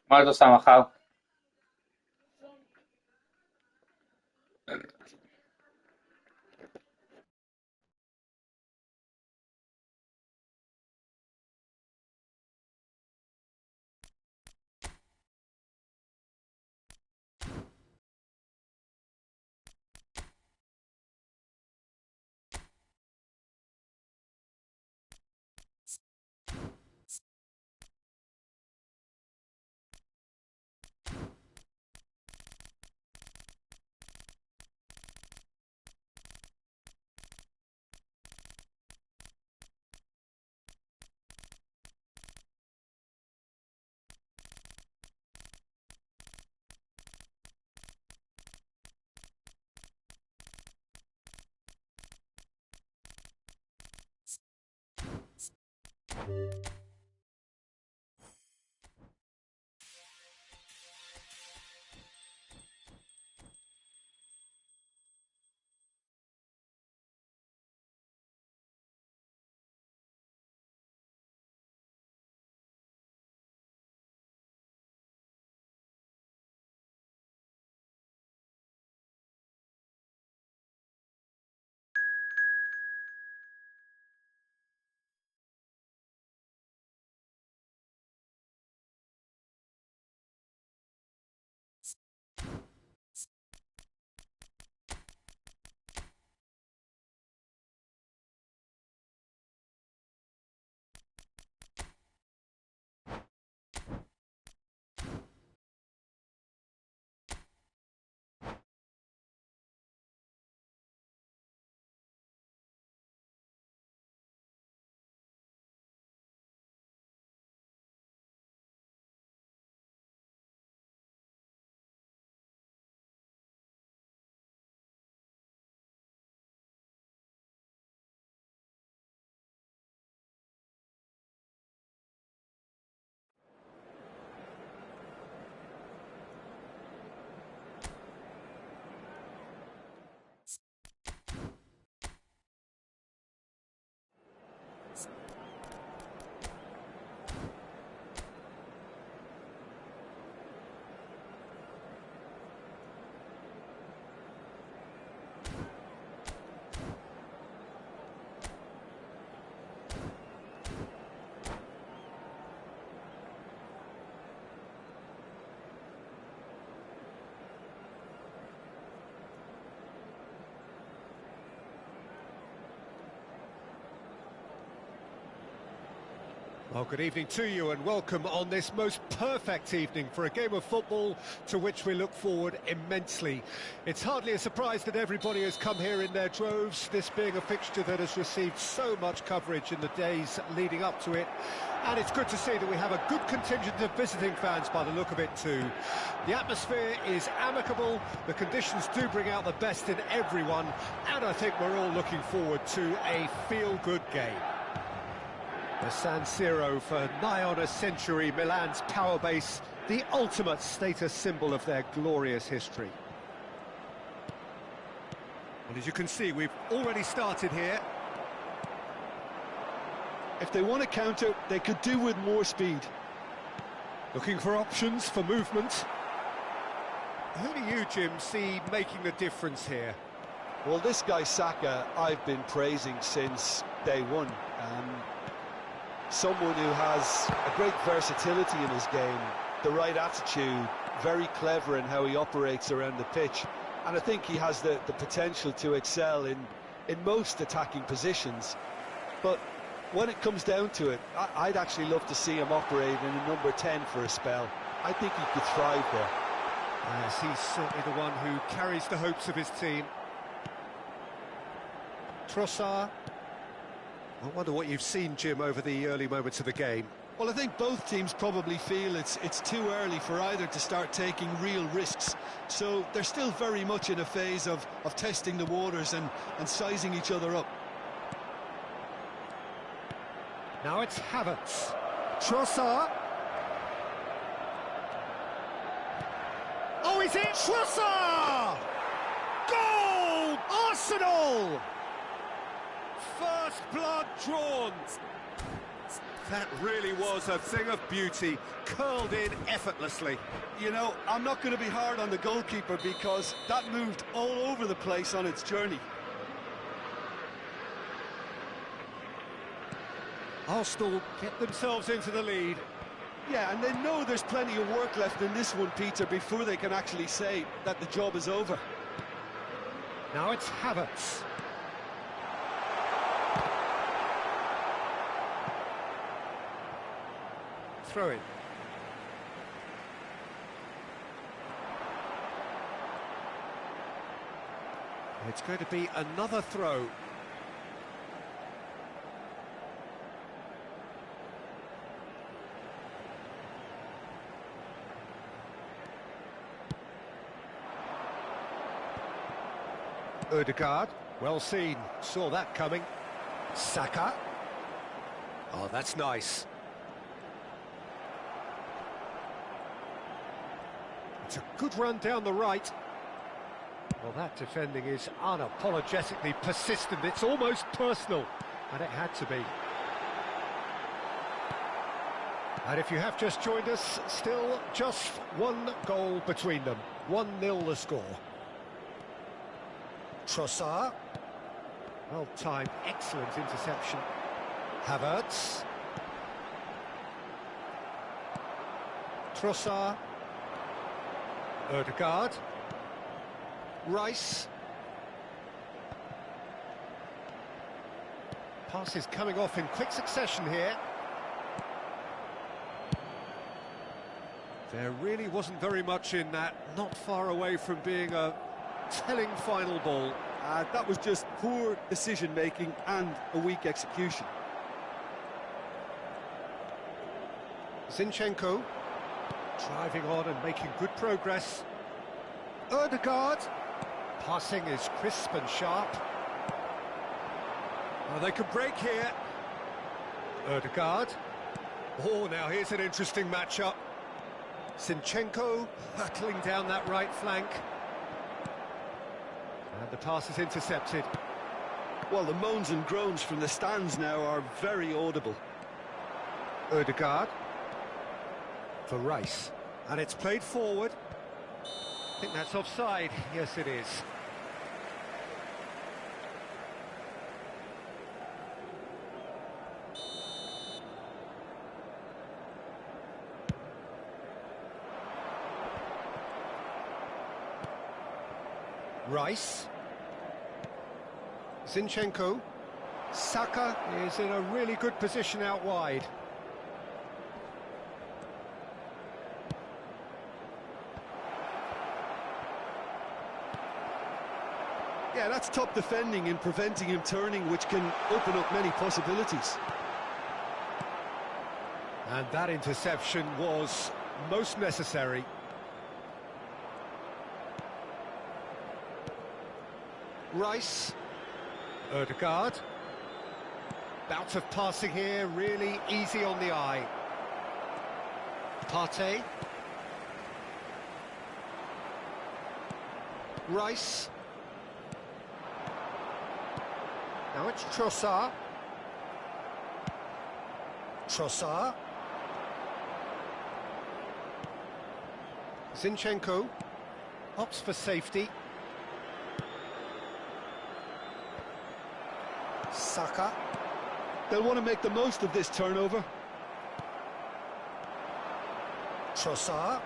Bardzo zamachał. Well, good evening to you and welcome on this most perfect evening for a game of football to which we look forward immensely. It's hardly a surprise that everybody has come here in their droves, this being a fixture that has received so much coverage in the days leading up to it. And it's good to see that we have a good contingent of visiting fans by the look of it too. The atmosphere is amicable, the conditions do bring out the best in everyone, and I think we're all looking forward to a feel-good game. The San Siro for nigh on a century, Milan's power base, the ultimate status symbol of their glorious history. Well, as you can see, we've already started here. If they want to counter, they could do with more speed. Looking for options for movement. Who do you, Jim, see making the difference here? Well, this guy Saka, I've been praising since day one. Someone who has a great versatility in his game, the right attitude, very clever in how he operates around the pitch. And I think he has the potential to excel in most attacking positions. But when it comes down to it, I'd actually love to see him operate in a number 10 for a spell. I think he could thrive there. Yes, he's certainly the one who carries the hopes of his team. Trossard. I wonder what you've seen, Jim, over the early moments of the game. Well, I think both teams probably feel it's too early for either to start taking real risks. So they're still very much in a phase of testing the waters and sizing each other up. Now it's Havertz. Trossard. Oh, is it Trossard? Goal! Arsenal! First blood drawn. That really was a thing of beauty, curled in effortlessly. You know, I'm not going to be hard on the goalkeeper because that moved all over the place on its journey. Arsenal get themselves into the lead. Yeah, and they know there's plenty of work left in this one, Peter, before they can actually say that the job is over. Now it's Havertz. Throw it. It's going to be another throw. Ødegaard, well seen, saw that coming. Saka. Oh, that's nice. It's a good run down the right. Well, that defending is unapologetically persistent. It's almost personal, and it had to be. And if you have just joined us, still just one goal between them. 1-0 the score. Trossard. Well timed, excellent interception. Havertz. Trossard. Ødegaard. Rice. Passes coming off in quick succession here. There really wasn't very much in that, not far away from being a telling final ball. That was just poor decision-making and a weak execution. Zinchenko driving on and making good progress. Ødegaard. Passing is crisp and sharp. Oh, they could break here. Ødegaard. Oh, now here's an interesting matchup. Zinchenko hurtling down that right flank. And the pass is intercepted. Well, the moans and groans from the stands now are very audible. Ødegaard. For Rice. And it's played forward. I think that's offside. Yes, it is. Rice. Zinchenko. Saka is in a really good position out wide. Yeah, that's top defending and preventing him turning, which can open up many possibilities. And that interception was most necessary. Rice. Ødegaard. Bout of passing here, really easy on the eye. Partey. Rice. Now it's Trossard. Trossard. Zinchenko opts for safety. Saka. They'll want to make the most of this turnover. Trossard.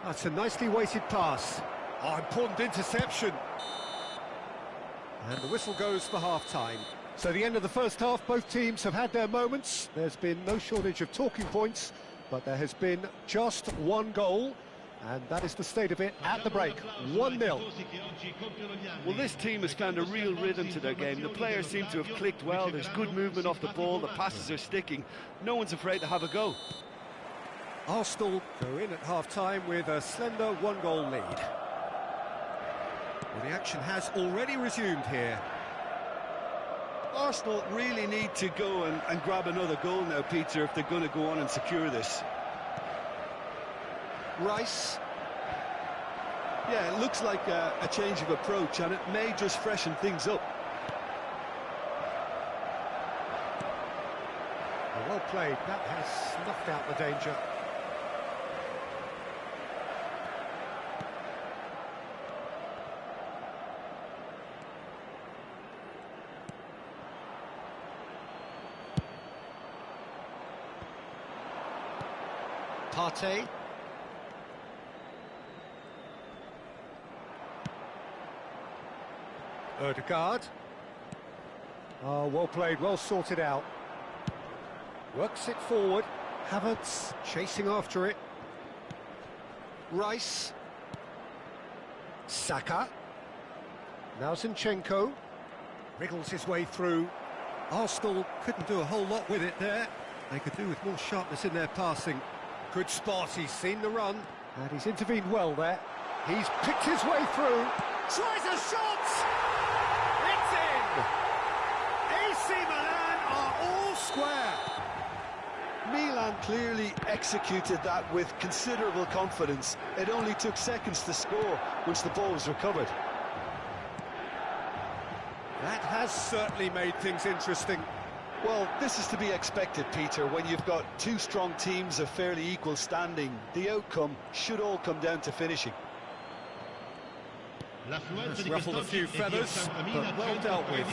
That's a nicely weighted pass. Oh, important interception. And the whistle goes for half-time. So the end of the first half, both teams have had their moments. There's been no shortage of talking points, but there has been just one goal, and that is the state of it at the break. 1-0. Well, this team has found a real rhythm to their game. The players seem to have clicked well. There's good movement off the ball. The passes are sticking. No one's afraid to have a go. Arsenal go in at half-time with a slender one-goal lead. Well, the action has already resumed here. Arsenal really need to go and grab another goal now, Peter, if they're going to go on and secure this. Rice. Yeah, it looks like a change of approach, and it may just freshen things up. Well played, that has snuffed out the danger. Partey. Ødegaard. Oh, well played, well sorted out. Works it forward. Havertz chasing after it. Rice. Saka. Now Zinchenko. Wriggles his way through. Arsenal couldn't do a whole lot with it there. They could do with more sharpness in their passing. Good spot, he's seen the run. And he's intervened well there. He's picked his way through. Tries a shot! It's in! AC Milan are all square. Milan clearly executed that with considerable confidence. It only took seconds to score once the ball was recovered. That has certainly made things interesting. Well, this is to be expected, Peter, when you've got two strong teams of fairly equal standing. The outcome should all come down to finishing. Has ruffled a few feathers, but well dealt with.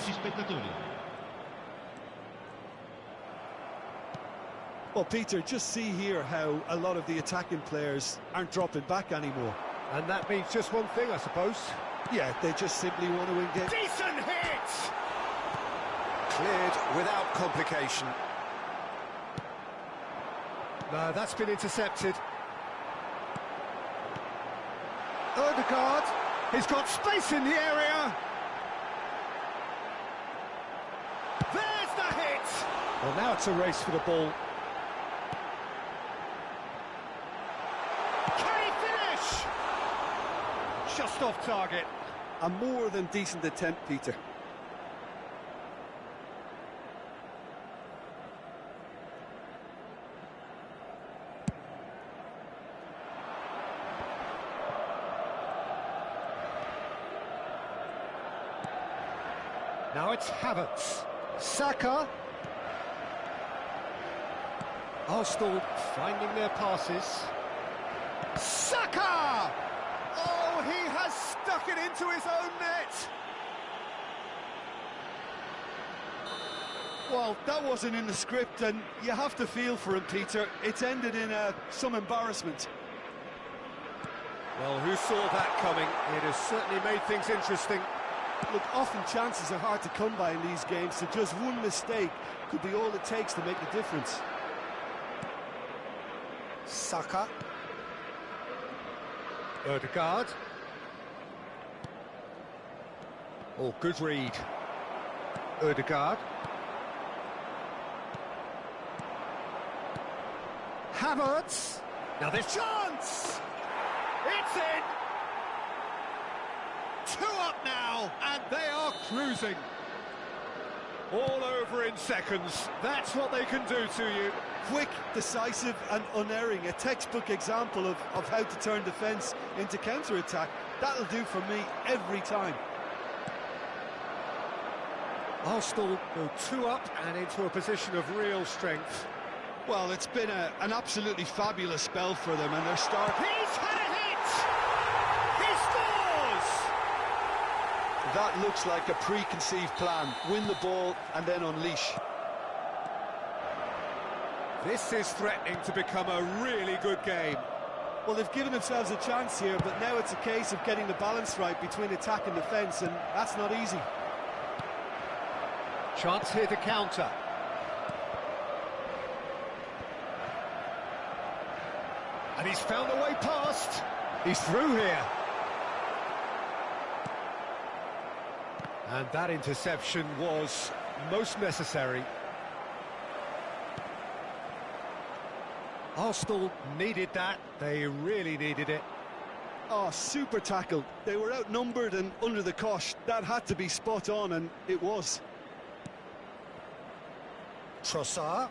Well, Peter, just see here how a lot of the attacking players aren't dropping back anymore. And that means just one thing, I suppose. Yeah, they just simply want to win games. Decent hit! Cleared without complication. No, that's been intercepted. Ødegaard, he's got space in the area. There's the hit! Well, now it's a race for the ball. Can he finish? Just off target. A more than decent attempt, Peter. Now it's Havertz. Saka. Arsenal finding their passes. Saka! Oh, he has stuck it into his own net. Well, that wasn't in the script, and you have to feel for him, Peter. It's ended in some embarrassment. Well, who saw that coming? It has certainly made things interesting. Look, often chances are hard to come by in these games, so just one mistake could be all it takes to make the difference. Saka. Ødegaard. Oh, good read. Ødegaard. Havertz. Now there's chance! It's in! 2 up now, and they are cruising. All over in seconds. That's what they can do to you. Quick, decisive and unerring. A textbook example of how to turn defence into counter-attack. That'll do for me every time. Arsenal go 2 up and into a position of real strength. Well, it's been an absolutely fabulous spell for them, and their start... He's had a hit! He scores! That looks like a preconceived plan. Win the ball and then unleash. This is threatening to become a really good game. Well, they've given themselves a chance here, but now it's a case of getting the balance right between attack and defence, and that's not easy. Chance here to counter. And he's found a way past. He's through here. And that interception was most necessary. Arsenal needed that. They really needed it. Oh, super tackle. They were outnumbered and under the cosh. That had to be spot on, and it was. Trossard.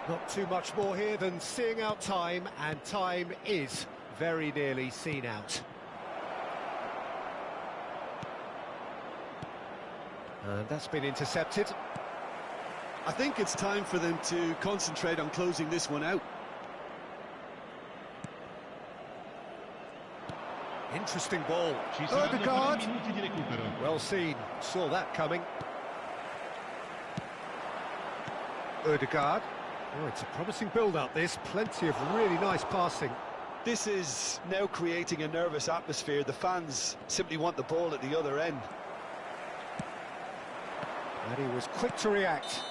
Not too much more here than seeing out time, and time is very nearly seen out. And that's been intercepted. I think it's time for them to concentrate on closing this one out. Interesting ball. Odegaard. Well seen. Saw that coming. Odegaard. Oh, it's a promising build-up, this. Plenty of really nice passing. This is now creating a nervous atmosphere. The fans simply want the ball at the other end. And he was quick to react.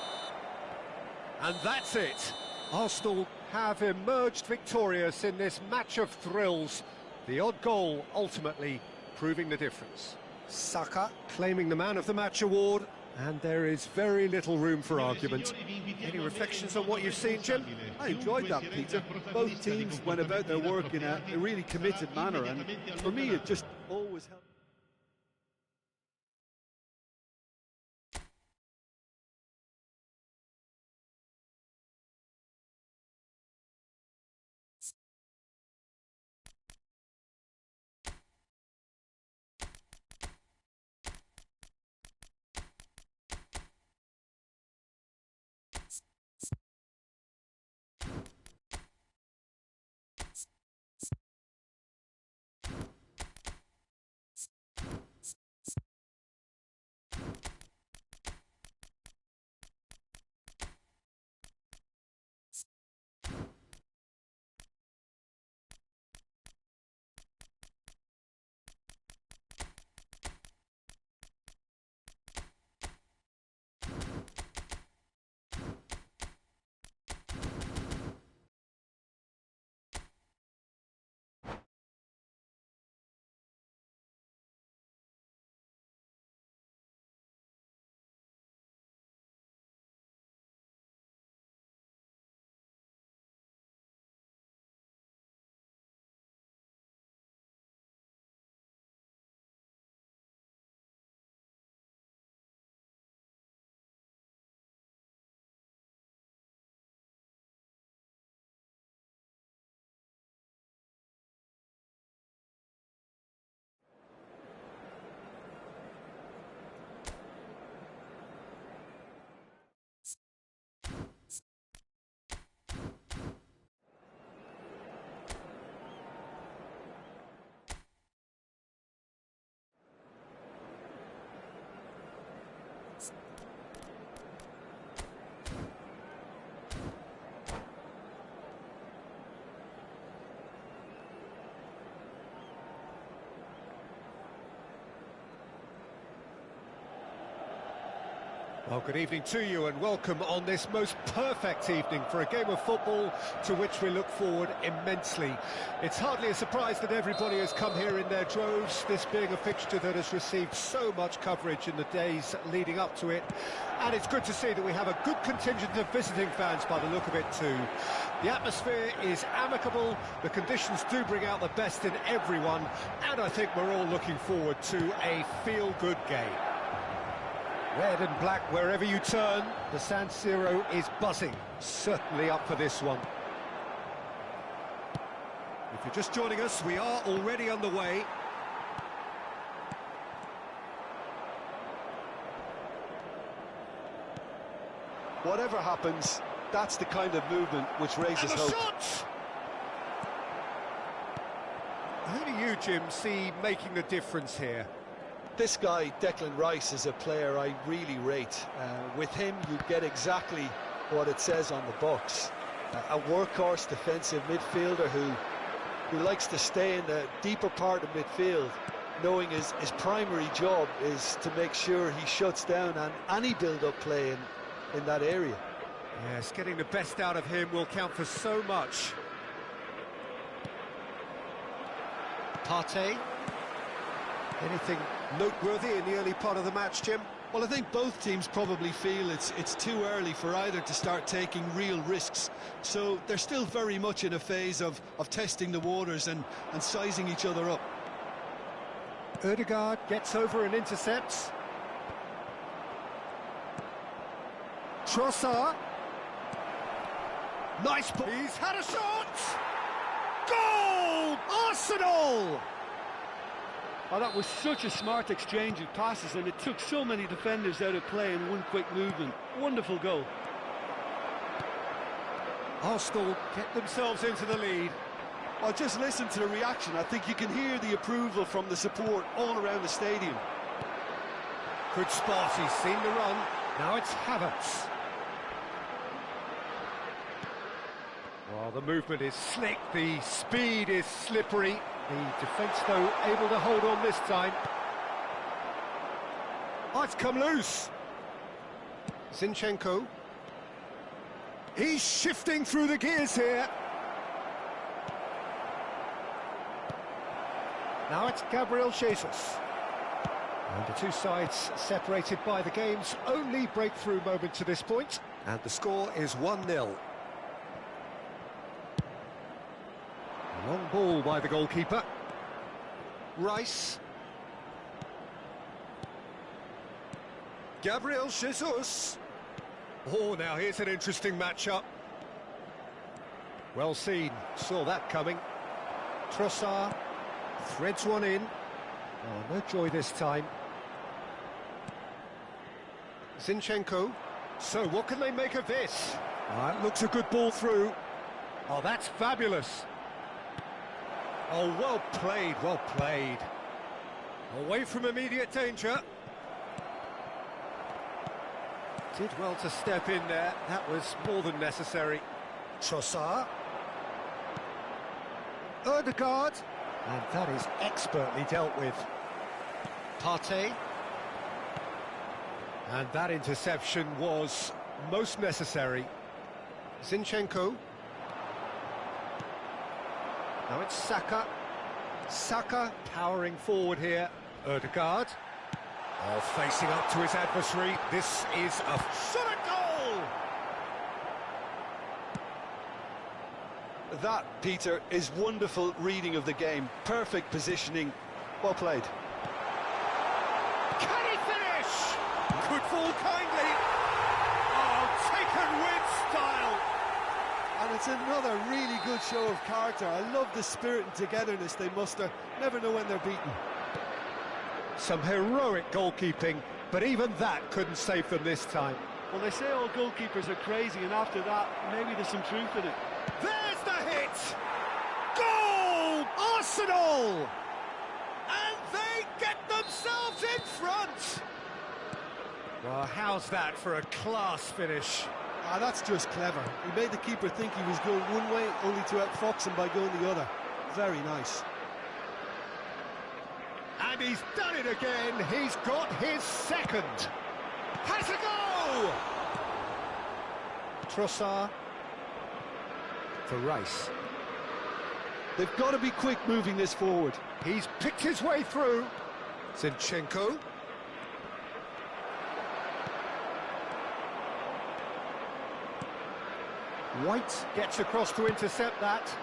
And that's it. Arsenal have emerged victorious in this match of thrills. The odd goal ultimately proving the difference. Saka claiming the Man of the Match award, and there is very little room for argument. Any reflections on what you've seen, Jim? I enjoyed that, Peter. Both teams went about their work in a really committed manner, and for me it just always helped. Well, good evening to you and welcome on this most perfect evening for a game of football to which we look forward immensely. It's hardly a surprise that everybody has come here in their droves, this being a fixture that has received so much coverage in the days leading up to it. And it's good to see that we have a good contingent of visiting fans by the look of it too. The atmosphere is amicable, the conditions do bring out the best in everyone, and I think we're all looking forward to a feel-good game. Red and black wherever you turn, the San Siro is buzzing, certainly up for this one. If you're just joining us, we are already underway. Whatever happens, that's the kind of movement which raises and hope. Shot! Who do you, Jim, see making the difference here? This guy, Declan Rice, is a player I really rate. With him, you get exactly what it says on the box. A workhorse defensive midfielder who likes to stay in the deeper part of midfield, knowing his primary job is to make sure he shuts down any build-up play in that area. Yes, getting the best out of him will count for so much. Partey. Anything noteworthy in the early part of the match, Jim? Well, I think both teams probably feel it's too early for either to start taking real risks. So they're still very much in a phase of testing the waters and sizing each other up. Odegaard gets over and intercepts. Trossard. Nice ball. He's had a shot! Goal! Arsenal! Oh, that was such a smart exchange of passes, and it took so many defenders out of play in one quick movement. Wonderful goal. Arsenal get themselves into the lead. Oh, just listen to the reaction. I think you can hear the approval from the support all around the stadium. Good spot, he's seen the run. Now it's Havertz. Well, the movement is slick, the speed is slippery. The defence, though, able to hold on this time. Oh, it's come loose. Zinchenko. He's shifting through the gears here. Now it's Gabriel Jesus. And the two sides separated by the game's only breakthrough moment to this point. And the score is 1-0. Long ball by the goalkeeper. Rice. Gabriel Jesus. Oh, now here's an interesting matchup. Well seen, saw that coming. Trossard threads one in. Oh, no joy this time. Zinchenko. So what can they make of this? That looks a good ball through. Oh, that's fabulous. Oh, well played, well played. Away from immediate danger. Did well to step in there, that was more than necessary. Trossard. Ødegaard. And that is expertly dealt with. Partey. And that interception was most necessary. Zinchenko. Now it's Saka. Saka powering forward here. Ødegaard. Oh, facing up to his adversary. This is a shot goal! That, Peter, is wonderful reading of the game. Perfect positioning. Well played. Can he finish? Could fall kindly. Oh, taken with style. And it's another really good show of character. I love the spirit and togetherness they muster. Never know when they're beaten. Some heroic goalkeeping, but even that couldn't save them this time. Well, they say all goalkeepers are crazy, and after that, maybe there's some truth in it. There's the hit! Goal! Arsenal! And they get themselves in front! Well, how's that for a class finish? Ah, that's just clever. He made the keeper think he was going one way, only to outfox him by going the other. Very nice. And he's done it again. He's got his second. Has a go! Trossard. For Rice. They've got to be quick moving this forward. He's picked his way through. Zinchenko. White gets across to intercept that.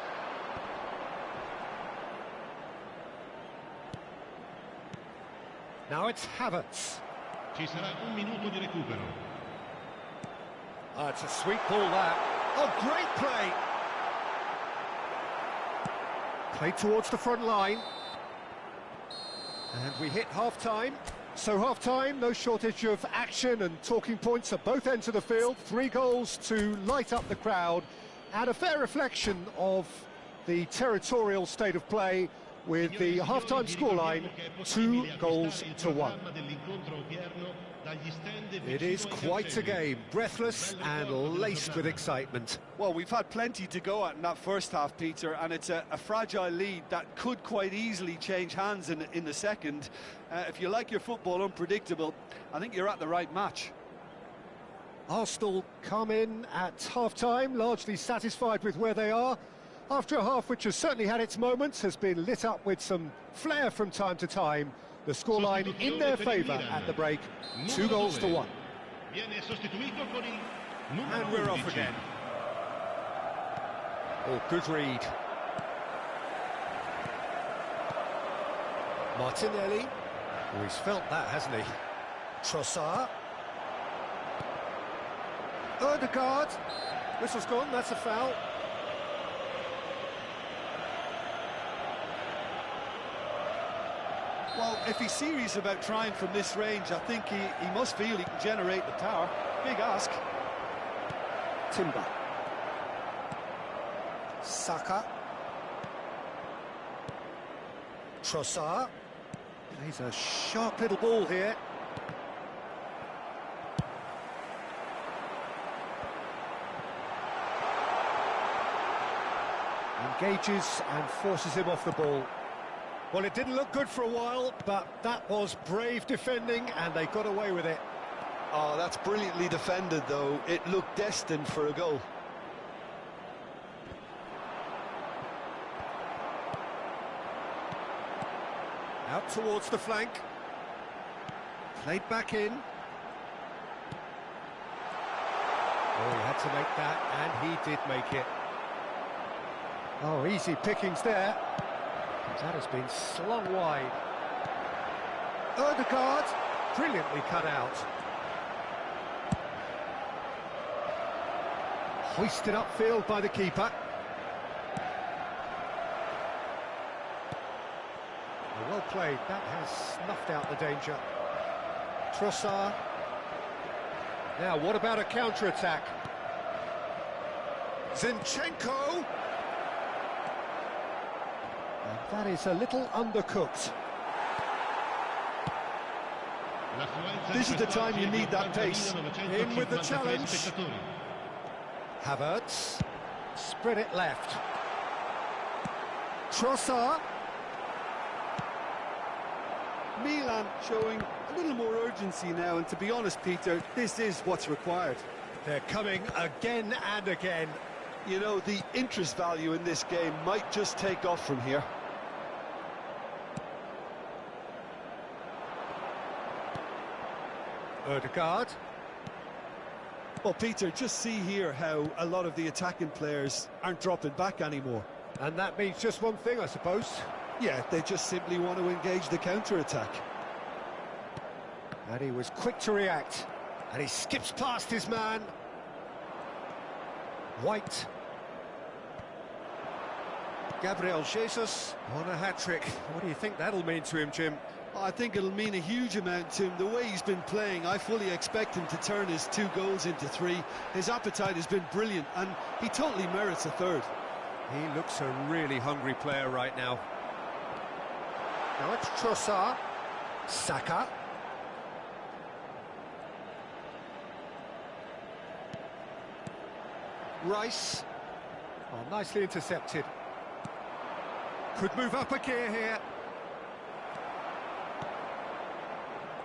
Now it's Havertz. Ci sarà un minuto di recupero. Oh, it's a sweet ball that. Oh, great play! Played towards the front line. And we hit half-time. So half-time, no shortage of action and talking points at both ends of the field. 3 goals to light up the crowd. And a fair reflection of the territorial state of play, with the half-time scoreline 2-1. It is quite a game, breathless and laced with excitement. Well, we've had plenty to go at in that first half, Peter, and it's a fragile lead that could quite easily change hands in the second. If you like your football unpredictable, I think you're at the right match. Arsenal come in at half-time, largely satisfied with where they are. After a half which has certainly had its moments, has been lit up with some flair from time to time. The scoreline in their favour at the break, 2-1. And we're off again. Oh, good read. Martinelli. Oh, he's felt that, hasn't he? Trossard. Ødegaard. Whistle's gone, that's a foul. Well, if he's serious about trying from this range, I think he must feel he can generate the power. Big ask. Timber. Saka. Trossard. He's a sharp little ball here. Engages and forces him off the ball. Well, it didn't look good for a while, but that was brave defending, and they got away with it. Oh, that's brilliantly defended, though. It looked destined for a goal. Out towards the flank. Played back in. Oh, he had to make that, and he did make it. Oh, easy pickings there. That has been slung wide. Ødegaard, brilliantly cut out. Hoisted upfield by the keeper. Well played, that has snuffed out the danger. Trossard. Now, what about a counter-attack? Zinchenko! And that is a little undercooked. This is the time you need that pace. In with the challenge. Havertz. Spread it left. Trossard. Milan showing a little more urgency now, and to be honest, Peter, this is what's required. They're coming again and again. You know, the interest value in this game might just take off from here. Ødegaard. Well, Peter, just see here how a lot of the attacking players aren't dropping back anymore. And that means just one thing, I suppose. Yeah, they just simply want to engage the counter-attack. And he was quick to react. And he skips past his man. White. Gabriel Jesus on a hat-trick. What do you think that'll mean to him, Jim? I think it'll mean a huge amount to him. The way he's been playing, I fully expect him to turn his 2 goals into 3. His appetite has been brilliant, and he totally merits a 3rd. He looks a really hungry player right now. Now it's Trossard. Saka. Rice. Oh, nicely intercepted. Could move up a gear here.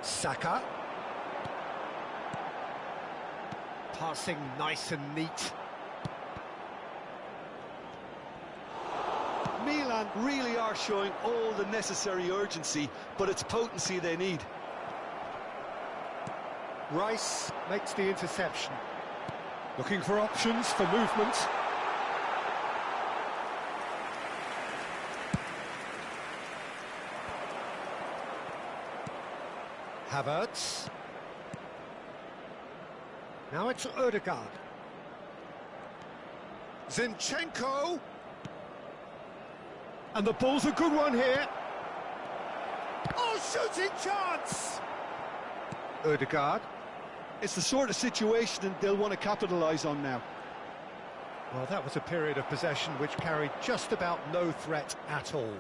Saka. Passing nice and neat. Milan really are showing all the necessary urgency, but it's potency they need. Rice makes the interception. Looking for options for movement. Havertz. Now it's Ødegaard. Zinchenko. And the ball's a good one here. Oh, shooting chance! Ødegaard. It's the sort of situation they'll want to capitalise on now. Well, that was a period of possession which carried just about no threat at all.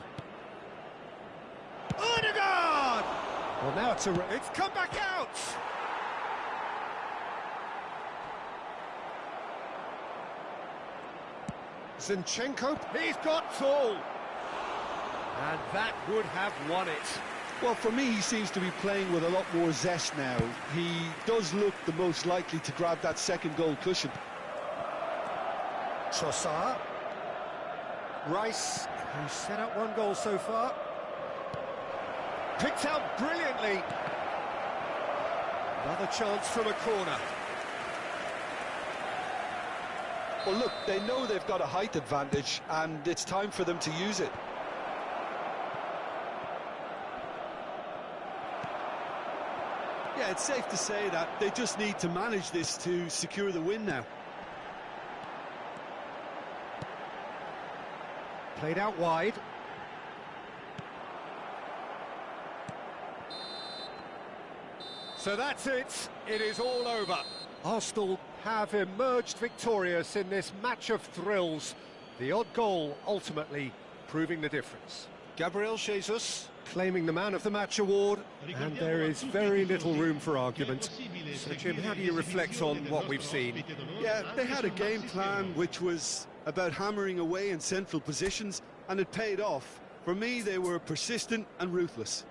Ødegaard! Well, now it's come back out! Zinchenko, he's got full! And that would have won it. Well, for me, he seems to be playing with a lot more zest now. He does look the most likely to grab that 2nd goal cushion. Trossard. Rice, who's set up 1 goal so far. Picked out brilliantly. Another chance from a corner. Well, look, they know they've got a height advantage, and it's time for them to use it. Yeah, it's safe to say that they just need to manage this to secure the win now. Played out wide. So that's it. It is all over. Arsenal have emerged victorious in this match of thrills. The odd goal ultimately proving the difference. Gabriel Jesus claiming the Man of the Match award, and there is very little room for argument. So, Jim, how do you reflect on what we've seen? Yeah, they had a game plan which was about hammering away in central positions, and it paid off. For me, they were persistent and ruthless.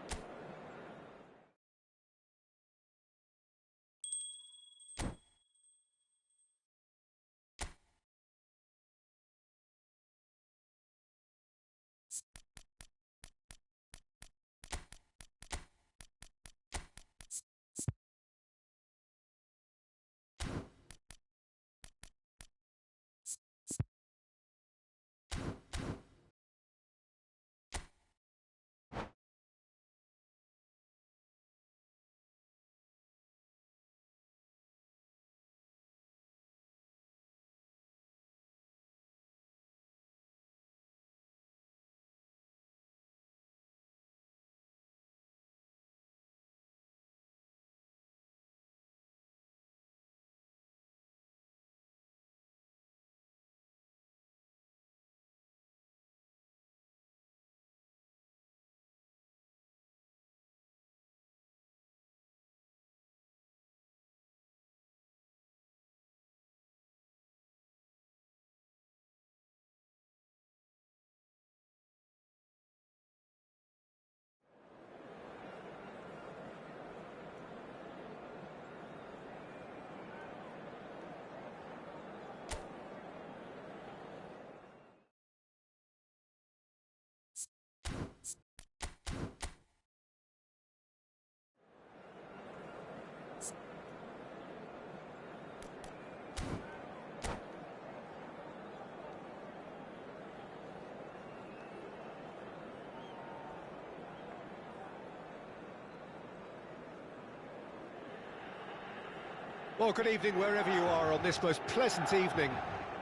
Well, good evening wherever you are on this most pleasant evening.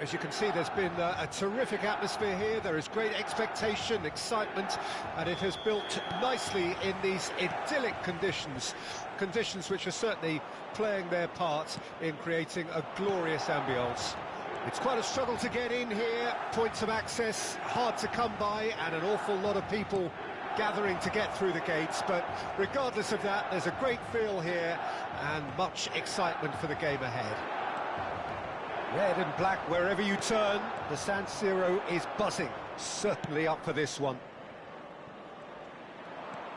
As you can see, there's been a terrific atmosphere here. There is great expectation, excitement, and it has built nicely in these idyllic conditions. Conditions which are certainly playing their part in creating a glorious ambience. It's quite a struggle to get in here, points of access hard to come by, and an awful lot of people gathering to get through the gates, but regardless of that, there's a great feel here and much excitement for the game ahead. Red and black wherever you turn, the San Siro is buzzing, certainly up for this one.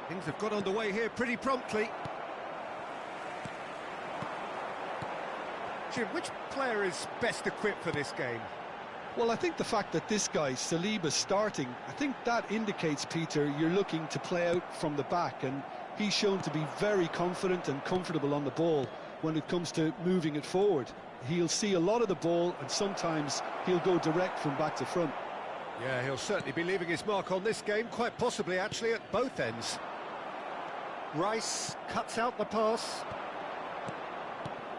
Things have got underway here pretty promptly. Jim, which player is best equipped for this game? Well, I think the fact that this guy, Saliba's starting, I think that indicates, Peter, you're looking to play out from the back, and he's shown to be very confident and comfortable on the ball when it comes to moving it forward. He'll see a lot of the ball, and sometimes he'll go direct from back to front. Yeah, he'll certainly be leaving his mark on this game, quite possibly actually at both ends. Rice cuts out the pass.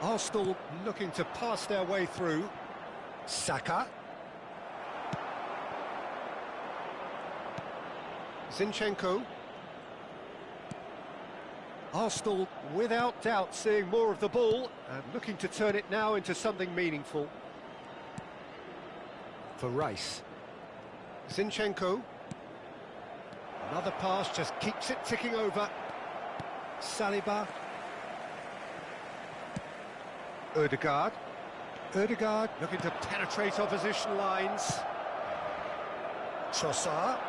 Arsenal looking to pass their way through. Saka. Zinchenko. Arsenal, without doubt, seeing more of the ball and looking to turn it now into something meaningful. For Rice. Zinchenko. Another pass, just keeps it ticking over. Saliba. Ødegaard. Ødegaard looking to penetrate opposition lines. Trossard.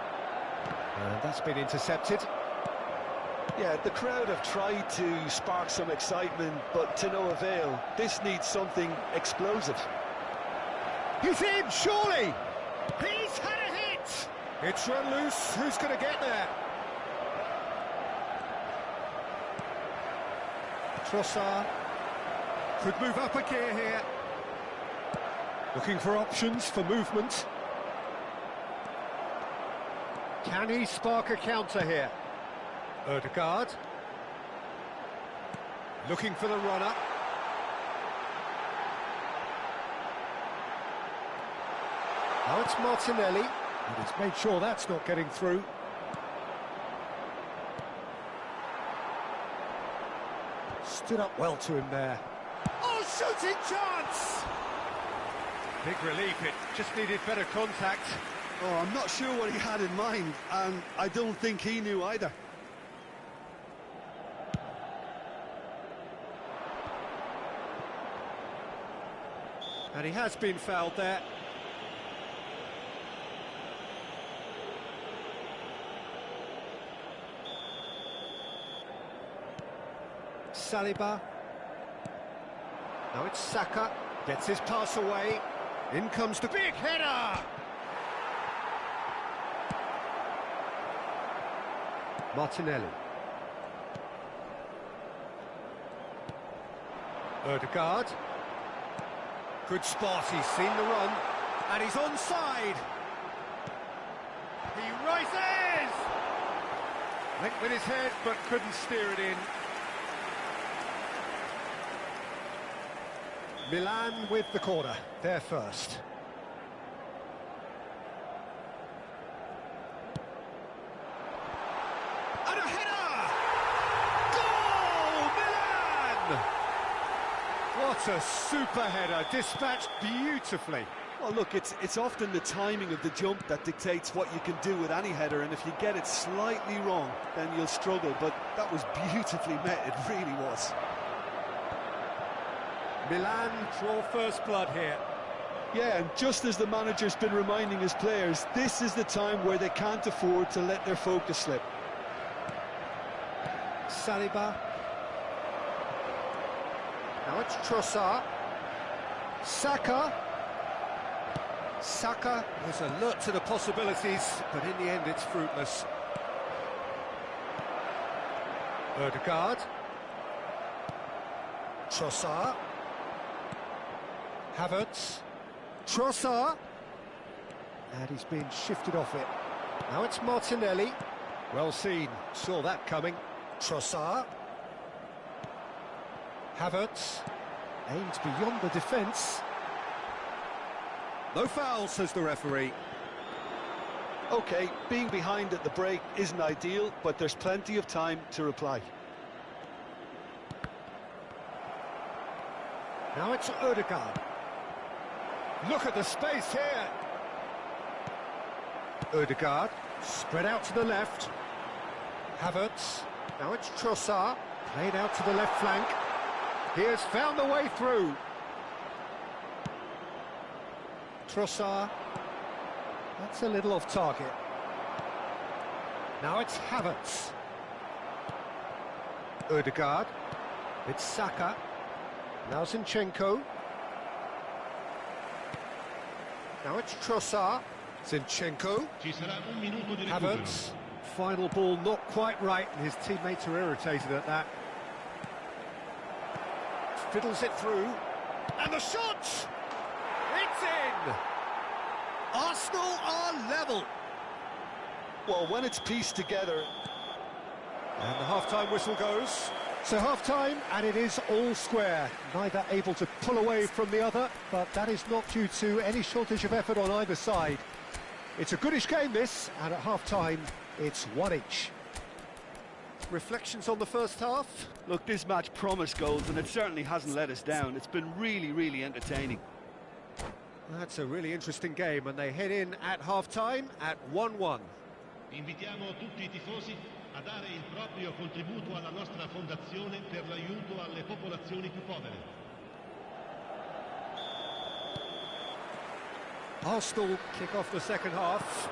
And that's been intercepted. Yeah, the crowd have tried to spark some excitement, but to no avail. This needs something explosive. He's in, surely! He's had a hit! It's run loose, who's going to get there? Trossard could move up a gear here. Looking for options for movement. Can he spark a counter here? Ødegaard. Looking for the runner. Now it's Martinelli. And he's made sure that's not getting through. Stood up well to him there. Oh, shooting chance! Big relief, it just needed better contact. Oh, I'm not sure what he had in mind, and I don't think he knew either. And he has been fouled there. Saliba. Now it's Saka. Gets his pass away. In comes the big header! Martinelli. Ødegaard. Good spot, he's seen the run, and he's onside. He rises! Linked with his head, but couldn't steer it in. Milan with the corner, they're first. And a header! Goal, Milan! What a super header, dispatched beautifully. Well, look, it's often the timing of the jump that dictates what you can do with any header, and if you get it slightly wrong, then you'll struggle, but that was beautifully met, it really was. Milan draw first blood here. Yeah, and just as the manager's been reminding his players, this is the time where they can't afford to let their focus slip. Saliba. Now it's Trossard. Saka. Saka was alert to the possibilities, but in the end it's fruitless. Ødegaard. Trossard. Havertz. Trossard. And he's been shifted off it. Now it's Martinelli. Well seen, saw that coming. Trossard. Havertz. Aims beyond the defence. No foul, says the referee. OK, being behind at the break isn't ideal, but there's plenty of time to reply. Now it's Ødegaard. Look at the space here. Ødegaard, spread out to the left. Havertz. Now it's Trossard, played out to the left flank. He has found the way through. Trossard. That's a little off target. Now it's Havertz. Ødegaard. It's Saka. Now Zinchenko. Now it's Trossard. Zinchenko. Ci sarà un minuto di recupero. Havertz. Final ball not quite right, and his teammates are irritated at that. Fiddles it through. And the shot! It's in! Arsenal are level. Well, when it's pieced together... And the half-time whistle goes. So half-time, and it is all square. Neither able to pull away from the other, but that is not due to any shortage of effort on either side. It's a goodish game, this, and at half-time, it's one each. Reflections on the first half? Look, this match promised goals, and it certainly hasn't let us down. It's been really, really entertaining. That's a really interesting game, and they head in at half-time at 1-1. Invitiamo tutti I tifosi a dare il proprio contributo alla nostra fondazione per l'aiuto alle popolazioni più povere. Arsenal kick off the second half.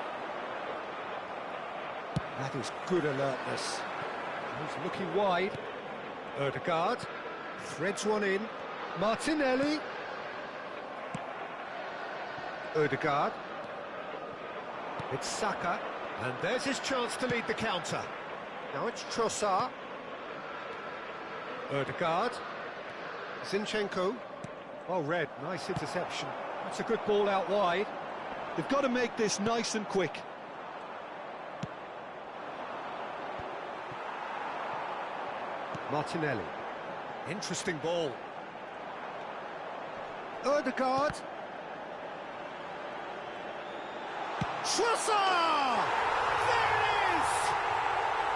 That is good alertness. He's looking wide. Ødegaard threads one in. Martinelli. Ødegaard. It's Saka. And there's his chance to lead the counter. Now it's Trossard. Ødegaard. Zinchenko. Well read, nice interception. That's a good ball out wide. They've got to make this nice and quick. Martinelli. Interesting ball. Ødegaard. Trossard! There it is!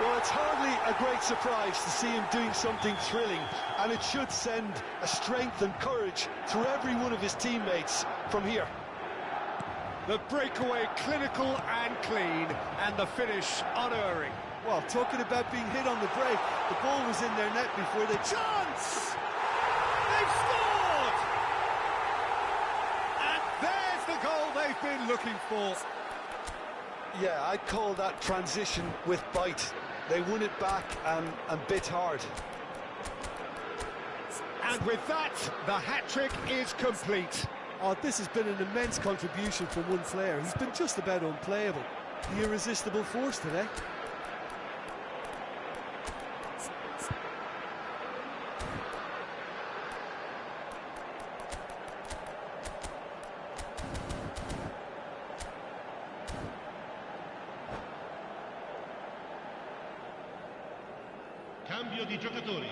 Well, it's hardly a great surprise to see him doing something thrilling, and it should send a strength and courage through every one of his teammates from here. The breakaway clinical and clean, and the finish unerring. Well, talking about being hit on the break, the ball was in their net before they... Chance! They've scored! And there's the goal they've been looking for. Yeah, I'd call that transition with bite. They won it back and bit hard. And with that, the hat-trick is complete. Oh, this has been an immense contribution from one player. He's been just about unplayable. The irresistible force today. Cambio di giocatori.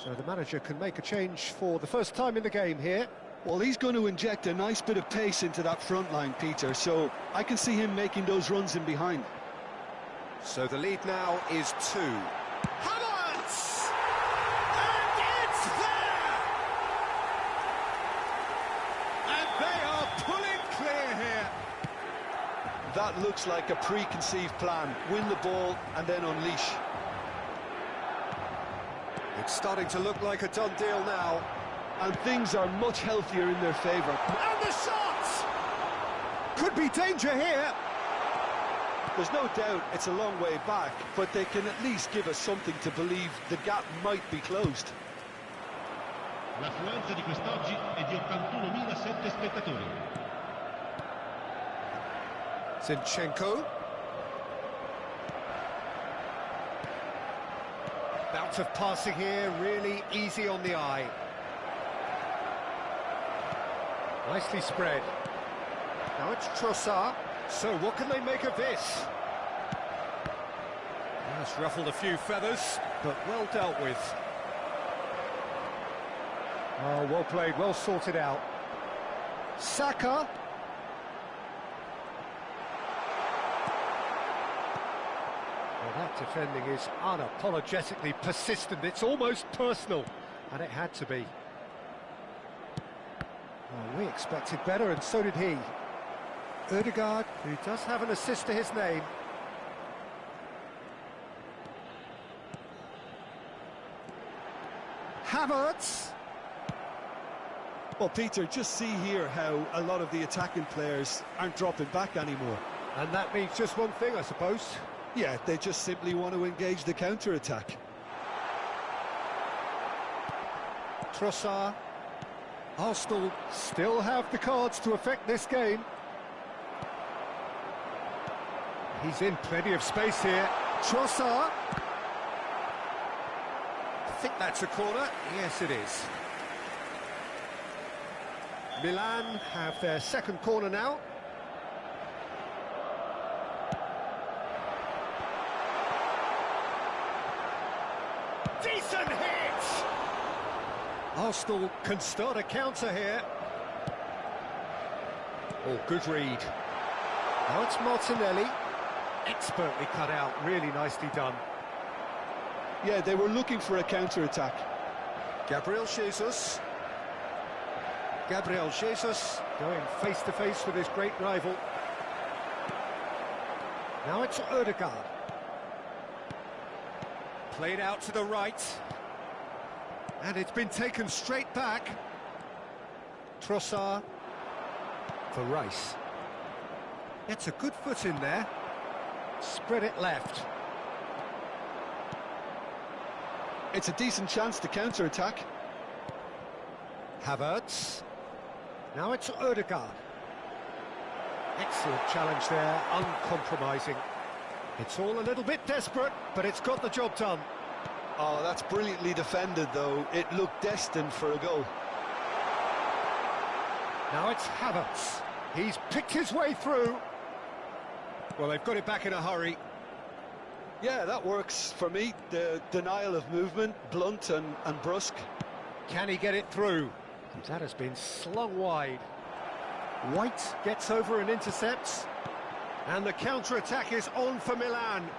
So the manager can make a change for the first time in the game here. Well, he's going to inject a nice bit of pace into that front line, Peter, so I can see him making those runs in behind. So the lead now is 2. Havertz! And it's there! And they are pulling clear here. That looks like a preconceived plan. Win the ball and then unleash. It's starting to look like a done deal now. And things are much healthier in their favour. And the shot! Could be danger here. There's no doubt it's a long way back, but they can at least give us something to believe the gap might be closed. L'affluenza di quest'oggi è di 81.007 spettatori. Zinchenko. Bout of passing here, really easy on the eye. Nicely spread. Now it's Trossard. So what can they make of this? That's ruffled a few feathers, but well dealt with. Oh, well played, well sorted out. Saka. Well, that defending is unapologetically persistent. It's almost personal, and it had to be. Well, we expected better, and so did he. Ødegaard, who does have an assist to his name. Havertz. Well, Peter, just see here how a lot of the attacking players aren't dropping back anymore. And that means just one thing, I suppose. Yeah, they just simply want to engage the counter-attack. Trossard. Arsenal still have the cards to affect this game. He's in plenty of space here. Trossard. I think that's a corner. Yes, it is. Milan have their second corner now. Decent hit! Arsenal can start a counter here. Oh, good read. Now it's Martinelli. Expertly cut out, really nicely done. Yeah, they were looking for a counter-attack. Gabriel Jesus. Gabriel Jesus going face-to-face with his great rival. Now it's Ødegaard. Played out to the right. And it's been taken straight back. Trossard for Rice. Gets a good foot in there. Spread it left. It's a decent chance to counter-attack. Havertz. Now it's Ødegaard. Excellent challenge there, uncompromising. It's all a little bit desperate, but it's got the job done. Oh, that's brilliantly defended, though. It looked destined for a goal. Now it's Havertz. He's picked his way through. Well, they've got it back in a hurry. Yeah, that works for me. The denial of movement, blunt and brusque. Can he get it through? That has been slung wide. White gets over and intercepts. And the counter-attack is on for Milan.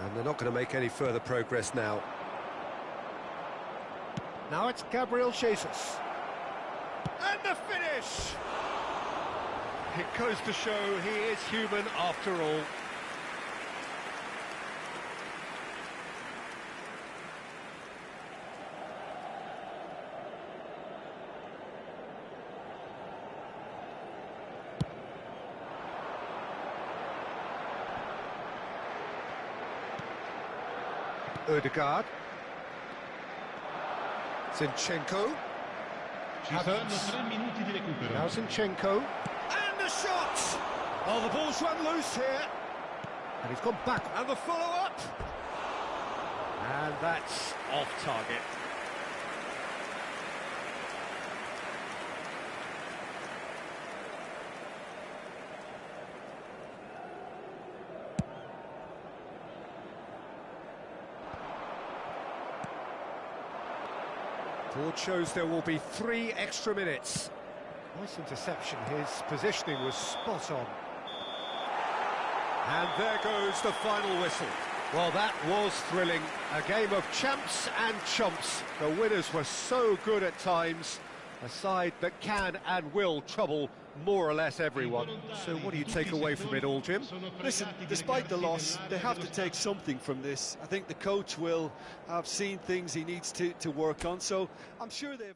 And they're not going to make any further progress now. Now it's Gabriel Jesus. And the finish! It goes to show he is human after all. Ødegaard. Zinchenko. Ci saranno 3 minuti di recupero. Now Zinchenko. And the shot! Oh, the ball's run loose here. And he's gone back. And the follow-up. And that's off target. Board shows there will be 3 extra minutes. Nice interception, his positioning was spot on. And there goes the final whistle. Well, that was thrilling. A game of champs and chumps. The winners were so good at times. A side that can and will trouble more or less everyone. So what do you take away from it all, Jim? Listen, despite the loss, they have to take something from this. I think the coach will have seen things he needs to work on, so I'm sure they've...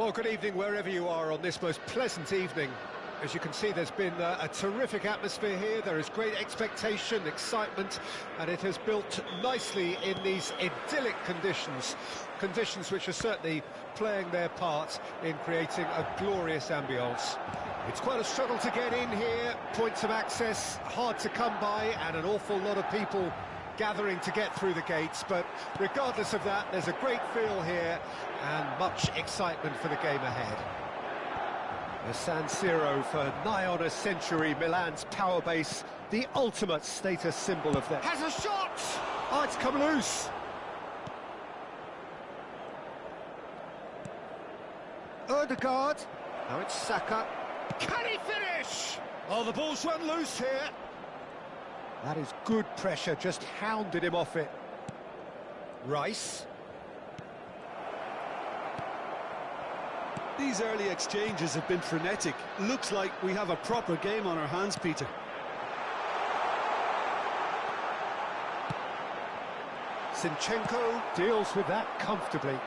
Well, good evening wherever you are on this most pleasant evening. As you can see, there's been a terrific atmosphere here. There is great expectation, excitement, and it has built nicely in these idyllic conditions. Conditions which are certainly playing their part in creating a glorious ambience. It's quite a struggle to get in here, points of access hard to come by, and an awful lot of people gathering to get through the gates, but regardless of that, there's a great feel here and much excitement for the game ahead. The San Siro for nigh on a century, Milan's power base, the ultimate status symbol of them. Has a shot! Oh, it's come loose. Odegaard. Now it's Saka. Can he finish? Oh, the ball's run loose here. That is good pressure, just hounded him off it. Rice. These early exchanges have been frenetic. Looks like we have a proper game on our hands, Peter. Zinchenko deals with that comfortably.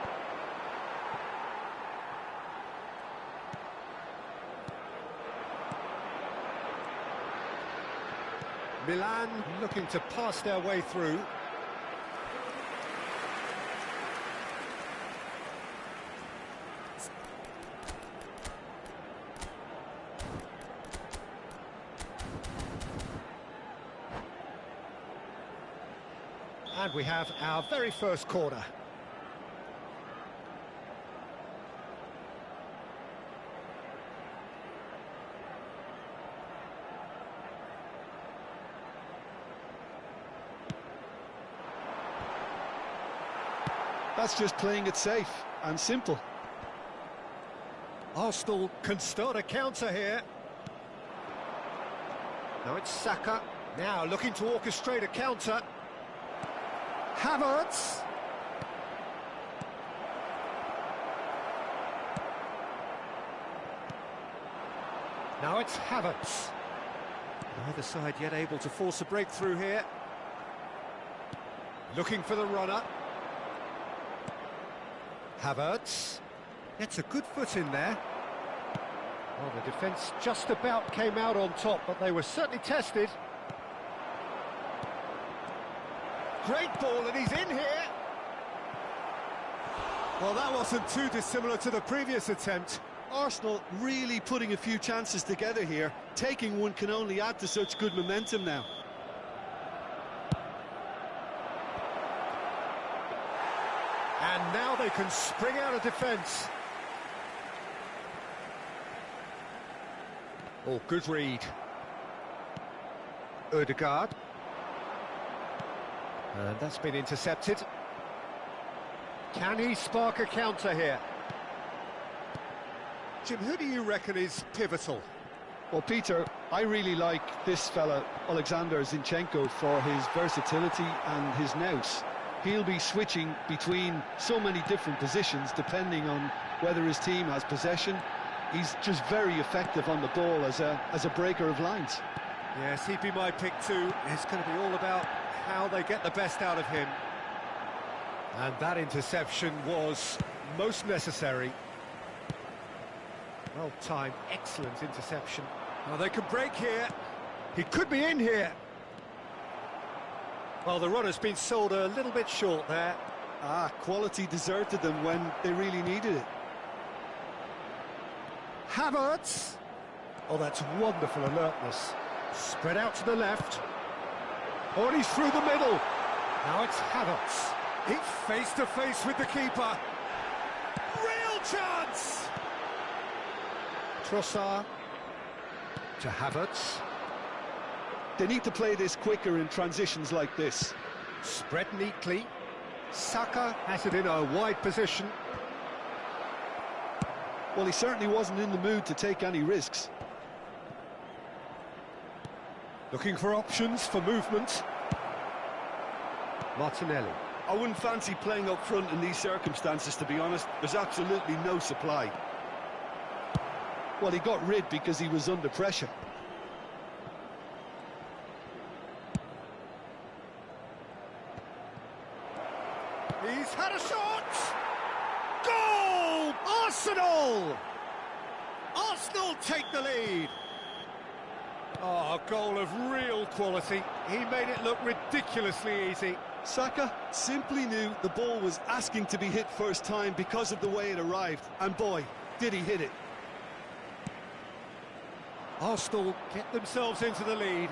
Milan looking to pass their way through. And we have our very first corner. That's just playing it safe and simple. Arsenal can start a counter here. Now it's Saka. Now looking to orchestrate a counter. Havertz. Now it's Havertz. Neither side yet able to force a breakthrough here. Looking for the runner. Havertz gets a good foot in there. Well, the defence just about came out on top, but they were certainly tested. Great ball, and he's in here. Well, that wasn't too dissimilar to the previous attempt. Arsenal really putting a few chances together here. Taking one can only add to such good momentum now. And now they can spring out of defence. Oh, good read. Odegaard. And that's been intercepted. Can he spark a counter here? Jim, who do you reckon is pivotal? Well, Peter, I really like this fella, Alexander Zinchenko, for his versatility and his nous. He'll be switching between so many different positions depending on whether his team has possession. He's just very effective on the ball as a breaker of lines. Yes, he'd be my pick too. It's going to be all about how they get the best out of him. And that interception was most necessary. Well timed, excellent interception. Oh, they can break here. He could be in here. Well, the runner's been sold a little bit short there. Quality deserted them when they really needed it. Havertz. Oh, that's wonderful alertness. Spread out to the left. Oh, and he's through the middle. Now it's Havertz. He's face to face with the keeper. Real chance! Trossard to Havertz. They need to play this quicker in transitions like this. Spread neatly. Saka has it in a wide position. Well, he certainly wasn't in the mood to take any risks. Looking for options for movement. Martinelli. I wouldn't fancy playing up front in these circumstances, to be honest. There's absolutely no supply. Well, he got rid because he was under pressure. He's had a shot! Goal! Arsenal! Arsenal take the lead. Oh, a goal of real quality. He made it look ridiculously easy. Saka simply knew the ball was asking to be hit first time because of the way it arrived. And boy, did he hit it. Arsenal get themselves into the lead.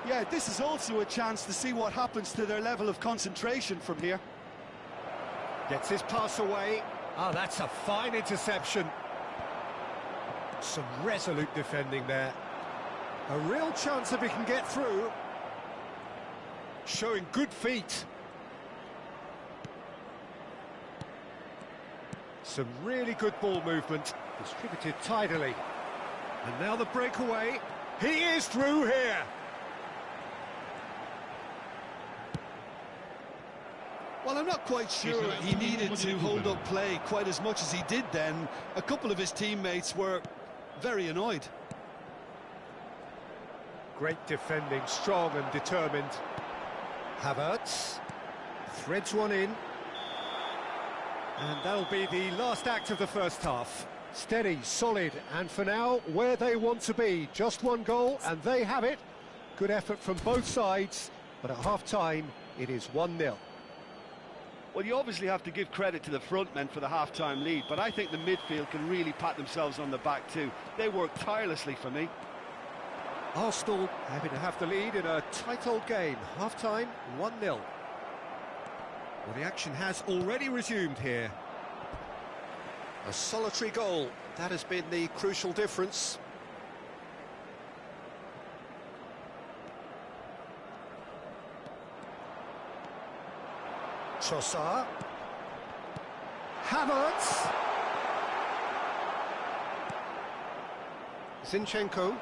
Yeah, this is also a chance to see what happens to their level of concentration from here. Gets his pass away. Ah, that's a fine interception. Some resolute defending there. A real chance if he can get through. Showing good feet. Some really good ball movement. Distributed tidily. And now the breakaway. He is through here. Well, I'm not quite sure he needed to hold up play quite as much as he did then. A couple of his teammates were very annoyed. Great defending, strong and determined. Havertz threads one in. And that'll be the last act of the first half. Steady, solid, and for now, where they want to be. Just one goal, and they have it. Good effort from both sides, but at half-time, it is 1-0. Well, you obviously have to give credit to the front men for the half-time lead, but I think the midfield can really pat themselves on the back too. They work tirelessly for me. Arsenal happy to have the lead in a tight old game. Half-time, 1-0. Well, the action has already resumed here. A solitary goal, that has been the crucial difference. Trossard. Havertz. Zinchenko.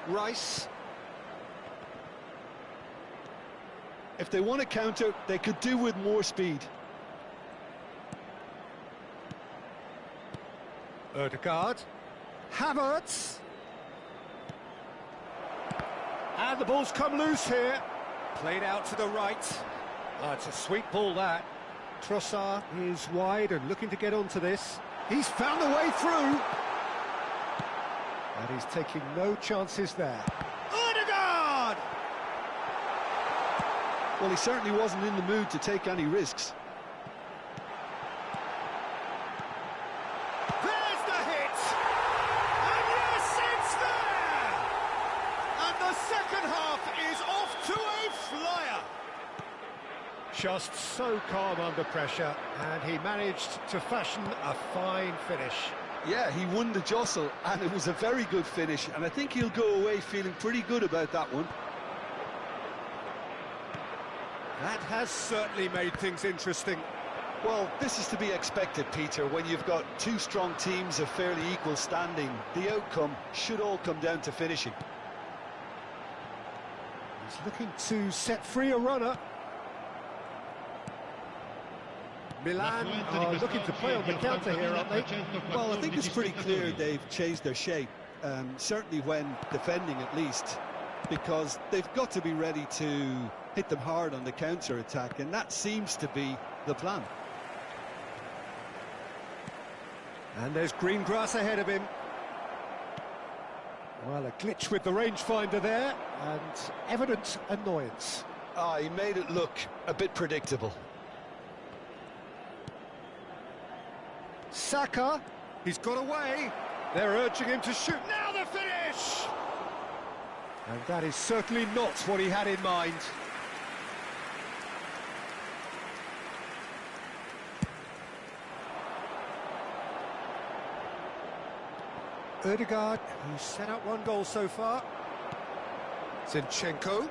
Rice. If they want to counter, they could do with more speed. Ødegaard. Havertz. And the ball's come loose here. Played out to the right. Oh, it's a sweet ball, that. Trossard is wide and looking to get onto this. He's found a way through. And he's taking no chances there. Ødegaard! Well, he certainly wasn't in the mood to take any risks. There's the hit! And yes, it's there! And the second half is off to a flyer. Just so calm under pressure, and he managed to fashion a fine finish. Yeah, he won the jostle, and it was a very good finish, and I think he'll go away feeling pretty good about that one. That has certainly made things interesting. Well, this is to be expected, Peter, when you've got two strong teams of fairly equal standing. The outcome should all come down to finishing. He's looking to set free a runner. Milan are looking to play on the counter here, aren't they? Well, I think it's pretty clear they've changed their shape, certainly when defending at least, because they've got to be ready to hit them hard on the counter-attack, and that seems to be the plan. And there's green grass ahead of him. Well, a glitch with the rangefinder there, and evident annoyance. Ah, he made it look a bit predictable. Saka, he's got away. They're urging him to shoot. Now the finish! And that is certainly not what he had in mind. Ødegaard, who's set up one goal so far. Zinchenko.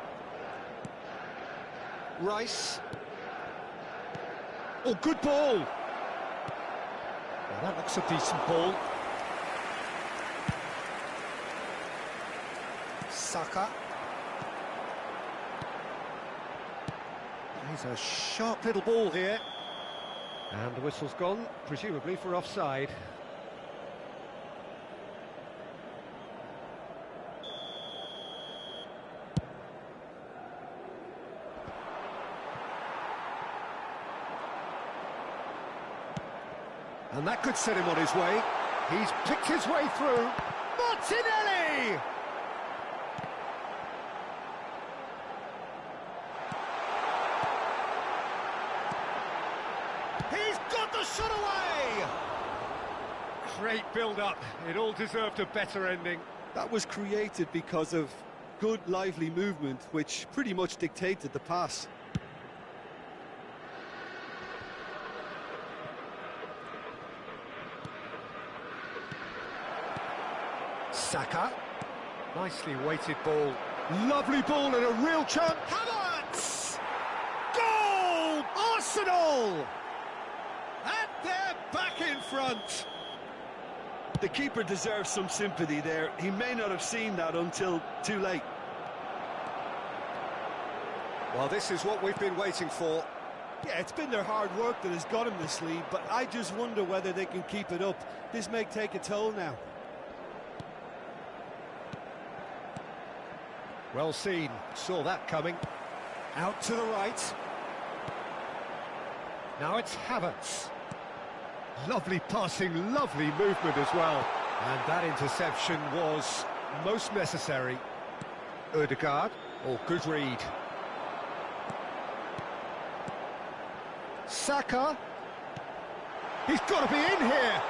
Rice. Oh, good ball! Well, that looks a decent ball. Saka. He's a sharp little ball here. And the whistle's gone, presumably for offside. And that could set him on his way. He's picked his way through. Martinelli! He's got the shot away! Great build-up. It all deserved a better ending. That was created because of good, lively movement, which pretty much dictated the pass. Saka. Nicely weighted ball. Lovely ball and a real chance. Havertz! Goal! Arsenal! And they're back in front. The keeper deserves some sympathy there. He may not have seen that until too late. Well, this is what we've been waiting for. Yeah, it's been their hard work that has got him this lead, but I just wonder whether they can keep it up. This may take a toll now. Well seen, saw that coming. Out to the right. Now it's Havertz. Lovely passing, lovely movement as well. And that interception was most necessary. Ødegaard, oh, good read. Saka. He's got to be in here.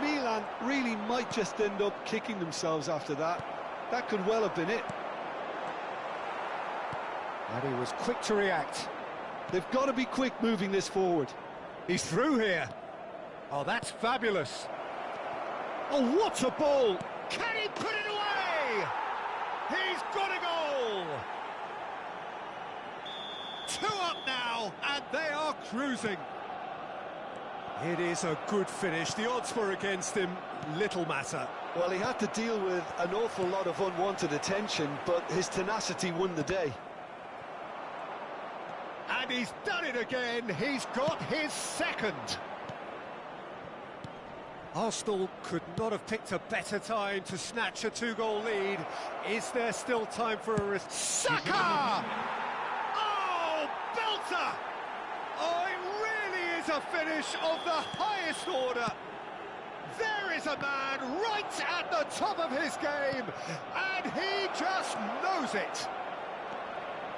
Milan really might just end up kicking themselves after that. That could well have been it. And he was quick to react. They've got to be quick moving this forward. He's through here. Oh, that's fabulous. Oh, what a ball! Can he put it away? He's got a goal! 2 up now, and they are cruising. It is a good finish. The odds were against him, little matter. Well, he had to deal with an awful lot of unwanted attention, but his tenacity won the day. And he's done it again. He's got his second. Arsenal could not have picked a better time to snatch a 2-goal lead. Is there still time for a risk? Saka! Oh, belter! Oh, it really is a finish of the highest order. There is a man right at the top of his game, and he just knows it.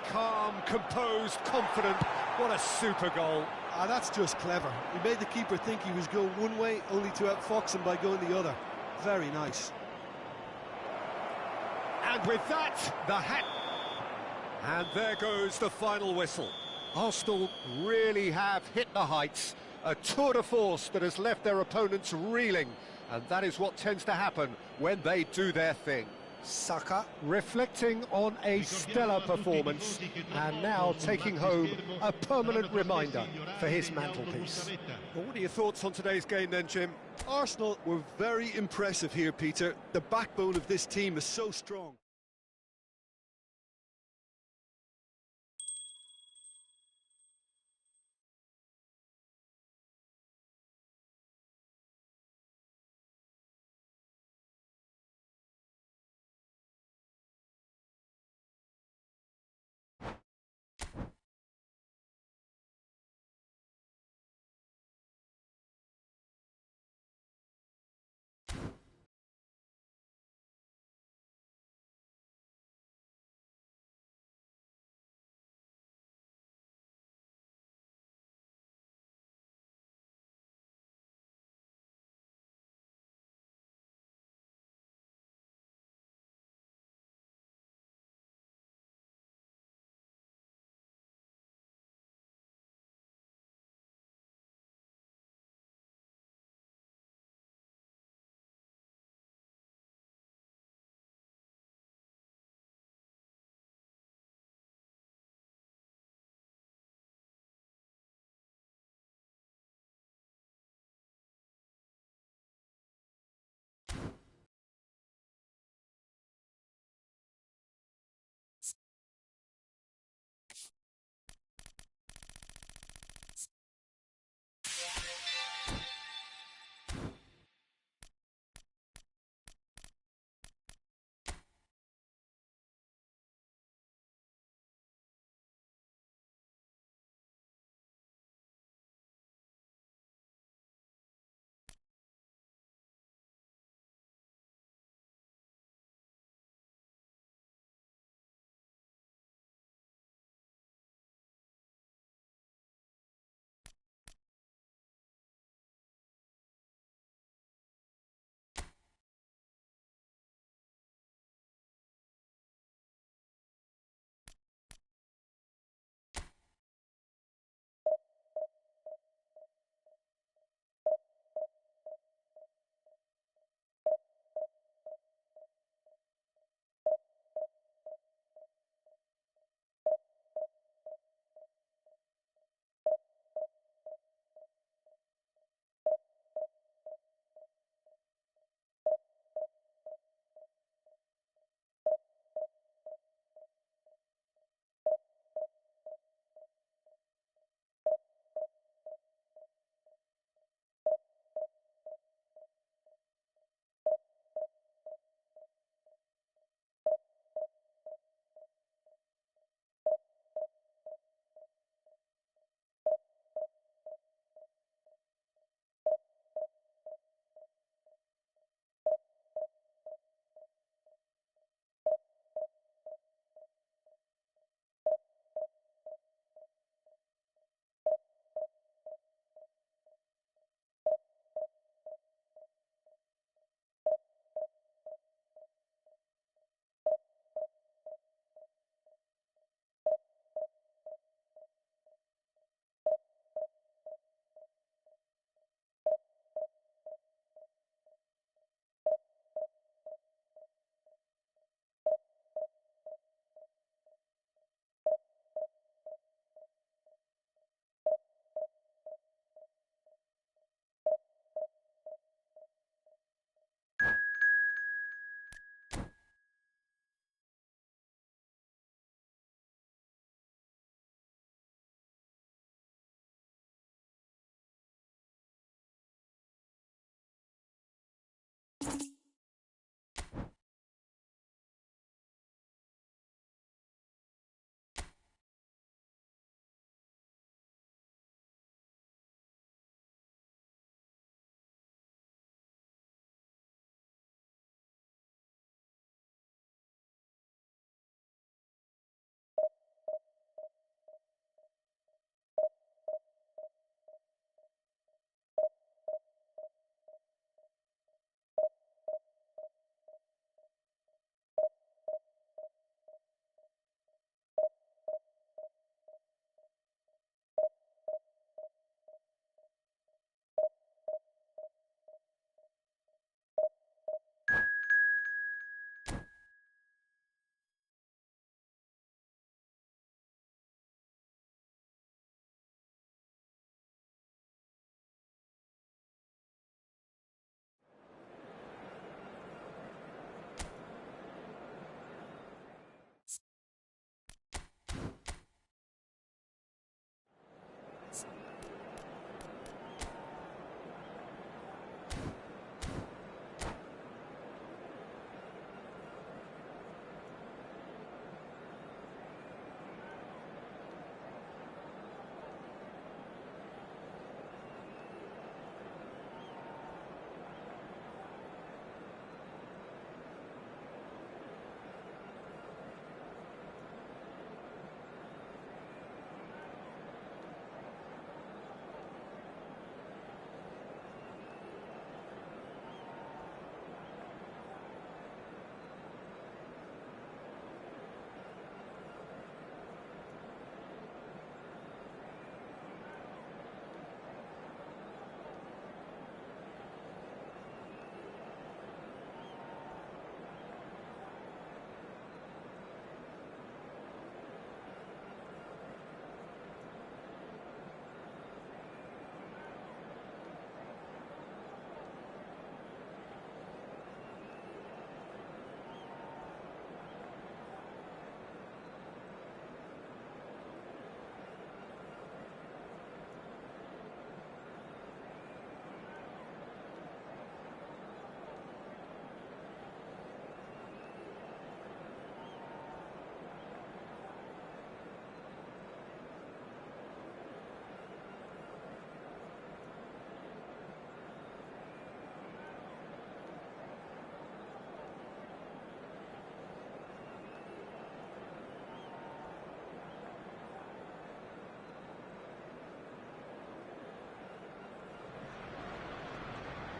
Calm, composed, confident. What a super goal. That's just clever. He made the keeper think he was going one way, only to outfox him by going the other. Very nice. And with that, the hat. And there goes the final whistle. Arsenal really have hit the heights. A tour de force that has left their opponents reeling. And that is what tends to happen when they do their thing. Saka reflecting on a stellar performance and now taking home a permanent reminder for his mantelpiece. Well, what are your thoughts on today's game then, Jim? Arsenal were very impressive here, Peter. The backbone of this team is so strong.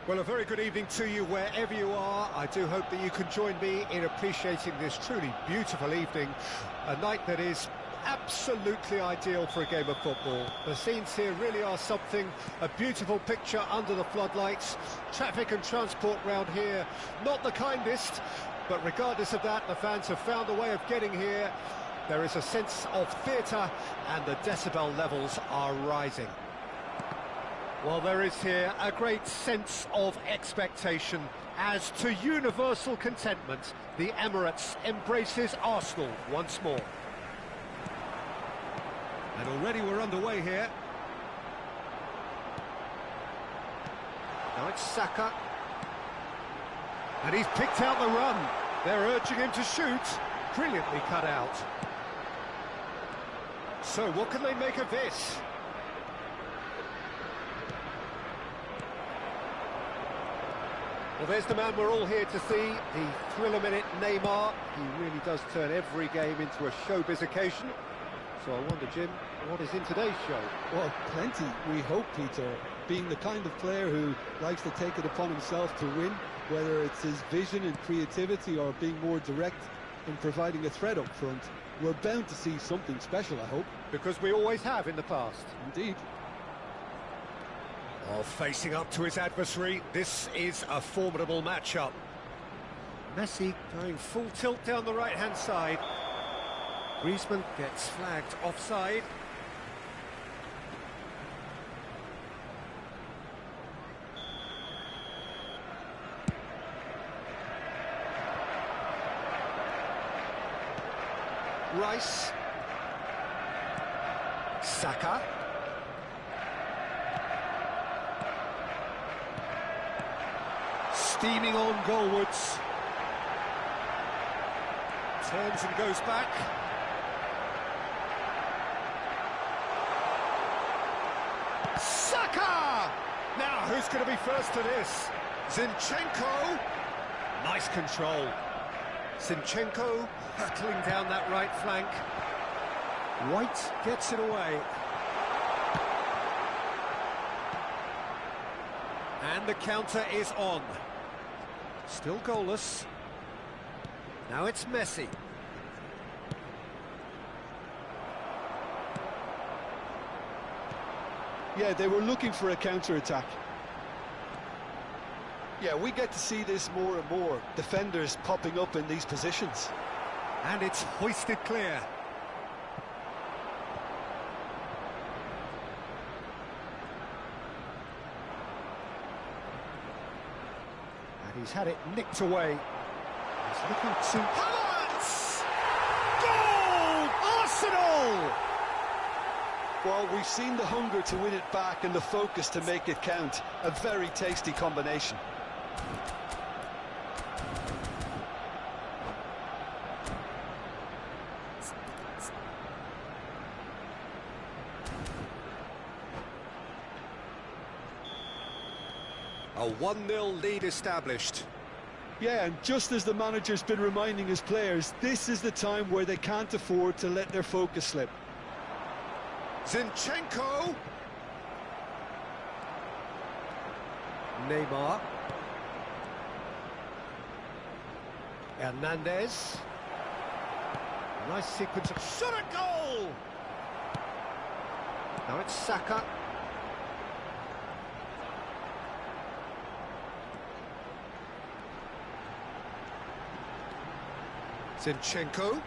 Well, a very good evening to you wherever you are. I do hope that you can join me in appreciating this truly beautiful evening, a night that is absolutely ideal for a game of football. The scenes here really are something, a beautiful picture under the floodlights. Traffic and transport round here, not the kindest, but regardless of that, the fans have found a way of getting here. There is a sense of theatre and the decibel levels are rising. Well, there is here a great sense of expectation as to universal contentment. The Emirates embraces Arsenal once more. And already we're underway here. Now it's Saka. And he's picked out the run. They're urging him to shoot. Brilliantly cut out. So what can they make of this? Well, there's the man we're all here to see, the thriller-minute Neymar. He really does turn every game into a showbiz occasion. So I wonder, Jim, what is in today's show? Well, plenty, we hope, Peter. Being the kind of player who likes to take it upon himself to win, whether it's his vision and creativity or being more direct in providing a threat up front, we're bound to see something special, I hope. Because we always have in the past. Indeed. Well, facing up to his adversary, this is a formidable matchup. Messi going full tilt down the right-hand side. Griezmann gets flagged offside. Rice. Saka. steaming on goalwards. Turns and goes back. Saka! Now, who's going to be first to this? Zinchenko. Nice control. Zinchenko hurtling down that right flank. White gets it away. And the counter is on. Still goalless. Now it's Messi. Yeah, they were looking for a counter-attack. Yeah, we get to see this more and more. Defenders popping up in these positions. And it's hoisted clear. And he's had it nicked away. He's looking to... Havertz! Goal! Arsenal! Well, we've seen the hunger to win it back and the focus to make it count. A very tasty combination. A 1-0 lead established. Yeah, and just as the manager's been reminding his players, this is the time where they can't afford to let their focus slip. Zinchenko. Neymar. Hernandez. Nice sequence of shot at goal. Now it's Saka. Zinchenko.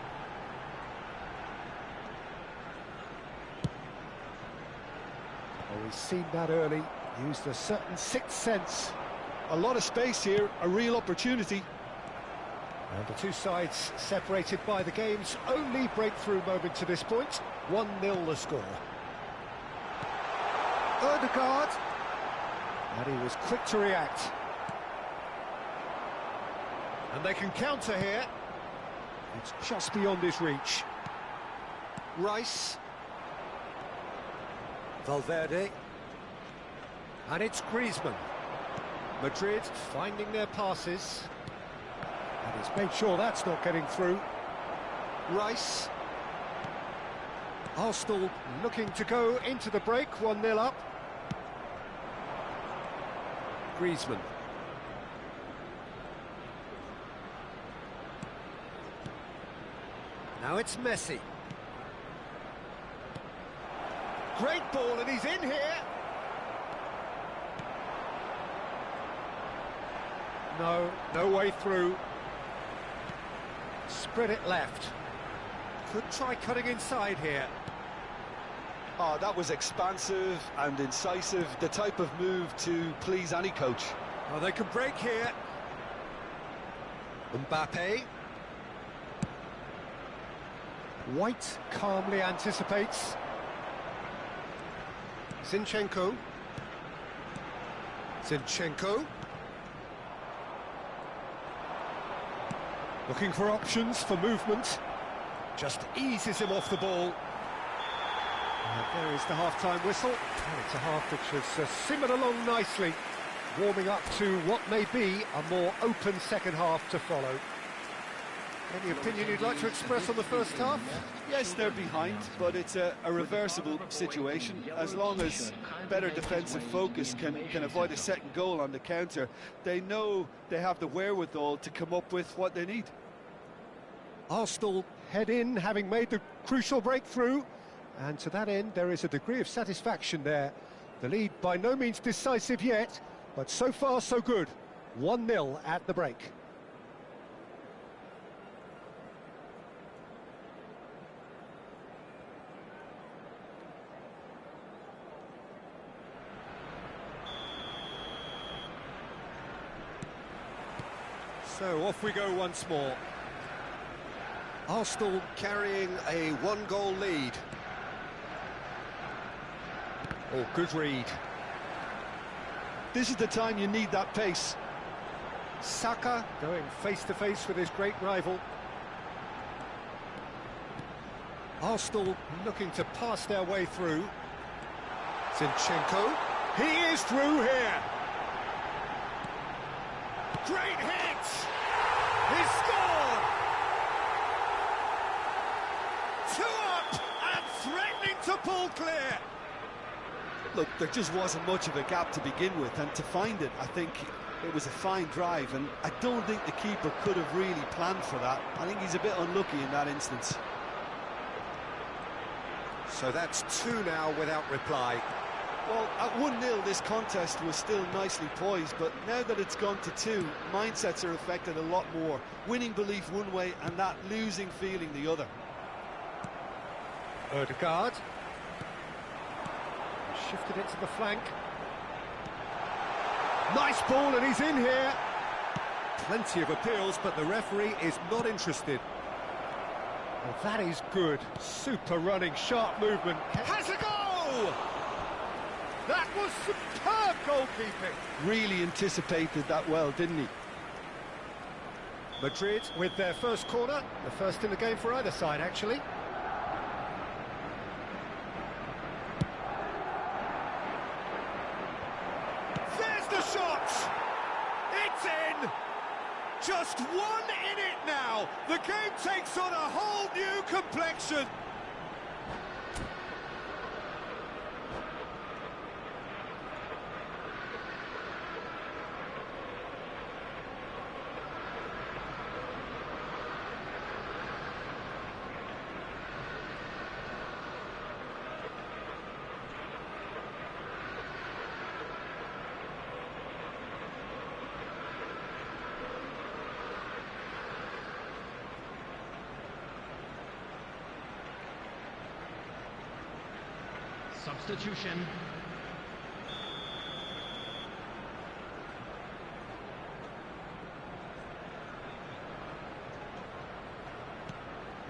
Oh, we've seen that early. Used a certain sixth sense. A lot of space here, a real opportunity. And the two sides separated by the game's only breakthrough moment to this point. 1-0 the score. Ødegaard. And he was quick to react. And they can counter here. It's just beyond his reach. Rice. Valverde. And it's Griezmann. Madrid finding their passes. And he's made sure that's not getting through. Rice. Arsenal looking to go into the break, 1-0 up. Griezmann. Now it's Messi. Great ball, and he's in here. No way through. Spread it left. Could try cutting inside here. Oh, that was expansive and incisive, the type of move to please any coach. Oh, they can break here. Mbappe. White calmly anticipates. Zinchenko. Zinchenko. Looking for options for movement. Just eases him off the ball. And there is the half-time whistle. And it's a half which has simmered along nicely, warming up to what may be a more open second half to follow. Any opinion you'd like to express on the first half? Yes, they're behind, but it's a reversible situation. As long as better defensive focus can avoid a second goal on the counter, they know they have the wherewithal to come up with what they need. Arsenal head in, having made the crucial breakthrough, and to that end there is a degree of satisfaction there. The lead by no means decisive yet, but so far so good. 1-0 at the break. So off we go once more. Arsenal carrying a one-goal lead. Oh, good read. This is the time you need that pace. Saka going face-to-face with his great rival. Arsenal looking to pass their way through. Zinchenko, he is through here. Great hit! He scored! 2 up and threatening to pull clear. Look, there just wasn't much of a gap to begin with, and to find it, I think it was a fine drive, and I don't think the keeper could have really planned for that. I think he's a bit unlucky in that instance. So that's 2 now without reply. Well, at 1-0, this contest was still nicely poised, but now that it's gone to 2, mindsets are affected a lot more. Winning belief one way and that losing feeling the other. Odegaard. Shifted it to the flank. Nice ball, and he's in here. Plenty of appeals, but the referee is not interested. Well, that is good. Super running, sharp movement. Has a goal! That was superb goalkeeping. Really anticipated that well, didn't he? Madrid with their first corner. The first in the game for either side, actually. There's the shot! It's in! Just 1 in it now! The game takes on a whole new complexion! Substitution.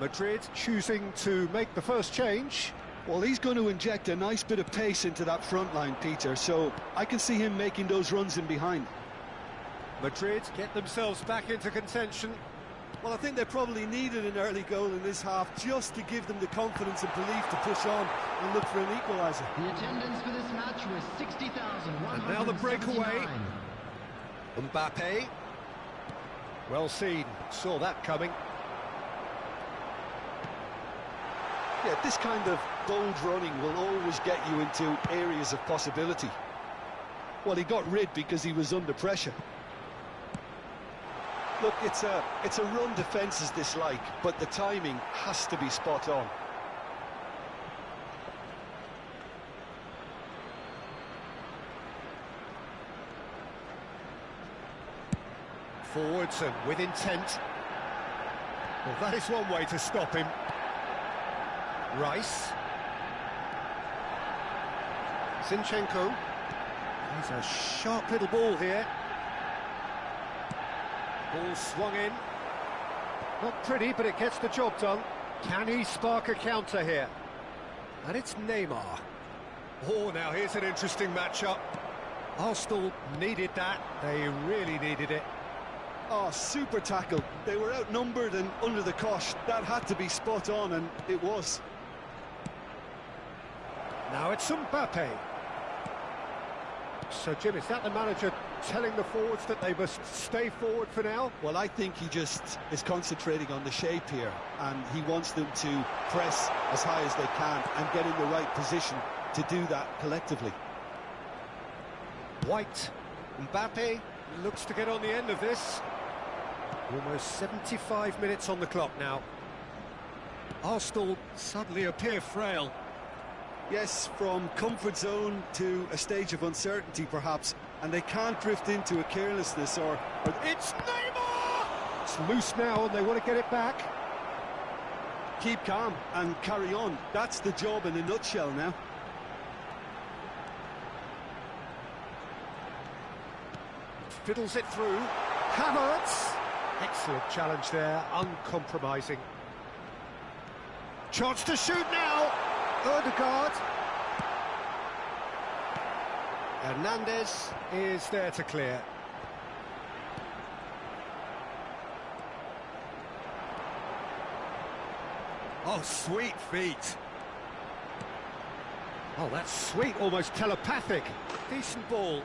Madrid choosing to make the first change. Well, he's going to inject a nice bit of pace into that front line, Peter, so I can see him making those runs in behind. Madrid get themselves back into contention. Well, I think they probably needed an early goal in this half just to give them the confidence and belief to push on and look for an equaliser. The attendance for this match was 60,179. And now the breakaway. Mbappe. Well seen, saw that coming. Yeah, this kind of bold running will always get you into areas of possibility. Well, he got rid because he was under pressure. Look, it's a run defence is dislike, but the timing has to be spot on. Forwards and with intent. Well, that is one way to stop him. Rice. Zinchenko. He's a sharp little ball here. Ball swung in. Not pretty, but it gets the job done. Can he spark a counter here? And it's Neymar. Oh, now here's an interesting matchup. Arsenal needed that. They really needed it. Oh, super tackle. They were outnumbered and under the cosh. That had to be spot on, and it was. Now it's Mbappe. So, Jim, is that the manager telling the forwards that they must stay forward for now? Well, I think he just is concentrating on the shape here, and he wants them to press as high as they can and get in the right position to do that collectively. White. Mbappe looks to get on the end of this. Almost 75 minutes on the clock now. Arsenal suddenly appear frail. Yes, from comfort zone to a stage of uncertainty, perhaps, and they can't drift into a carelessness or... It's Neymar! It's loose now and they want to get it back. Keep calm and carry on. That's the job in a nutshell now. Fiddles it through. Havertz! Excellent challenge there, uncompromising. Chance to shoot now! Odegaard. Hernandez is there to clear. Oh, sweet feet. Oh, that's sweet, almost telepathic. Decent ball.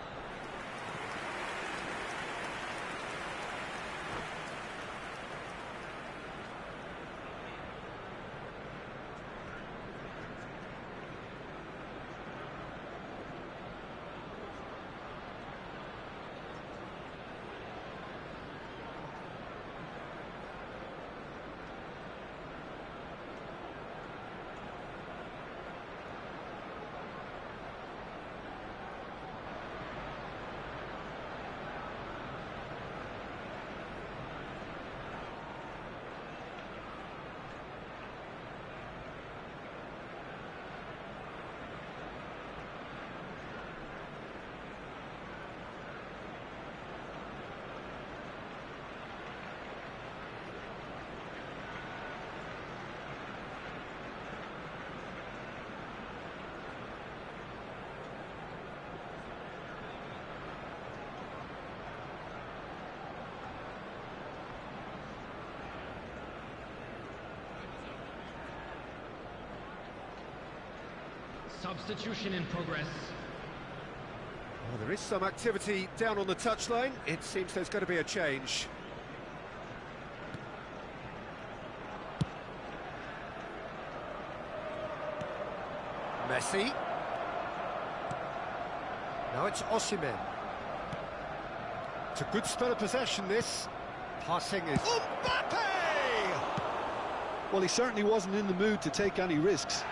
Substitution in progress. Well, there is some activity down on the touchline. It seems there's going to be a change. Messi. Now it's Osimhen. It's a good spell of possession, this. Passing is... Mbappe! Well, he certainly wasn't in the mood to take any risks.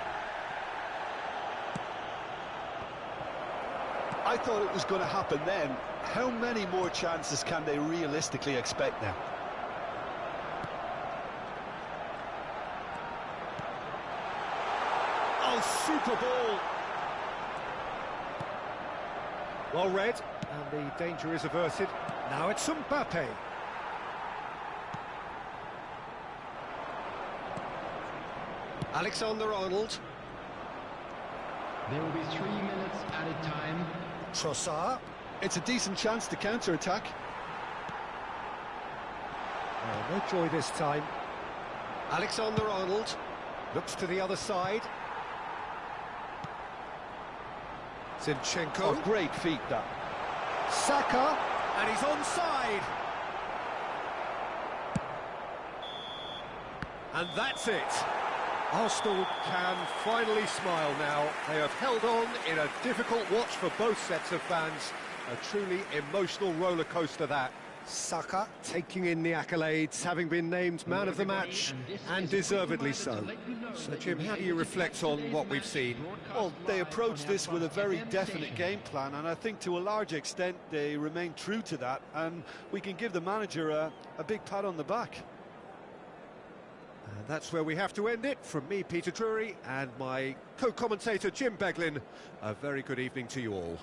I thought it was going to happen then. How many more chances can they realistically expect now? Oh, super ball! Well read, and the danger is averted. Now it's Mbappe. Alexander-Arnold. There will be 3 minutes added time. Trossard. It's a decent chance to counter-attack. No joy this time. Alexander-Arnold looks to the other side. Zinchenko. Oh, great feet, that. Saka, and he's onside. And that's it. Arsenal can finally smile now. They have held on in a difficult watch for both sets of fans. A truly emotional roller coaster, that. Saka taking in the accolades, having been named man of the match, and deservedly so. So, Jim, how do you reflect on what we've seen? Well, they approached this with a very definite game plan, and I think to a large extent they remain true to that, and we can give the manager a big pat on the back. And that's where we have to end it. From me, Peter Drury, and my co-commentator, Jim Beglin, a very good evening to you all.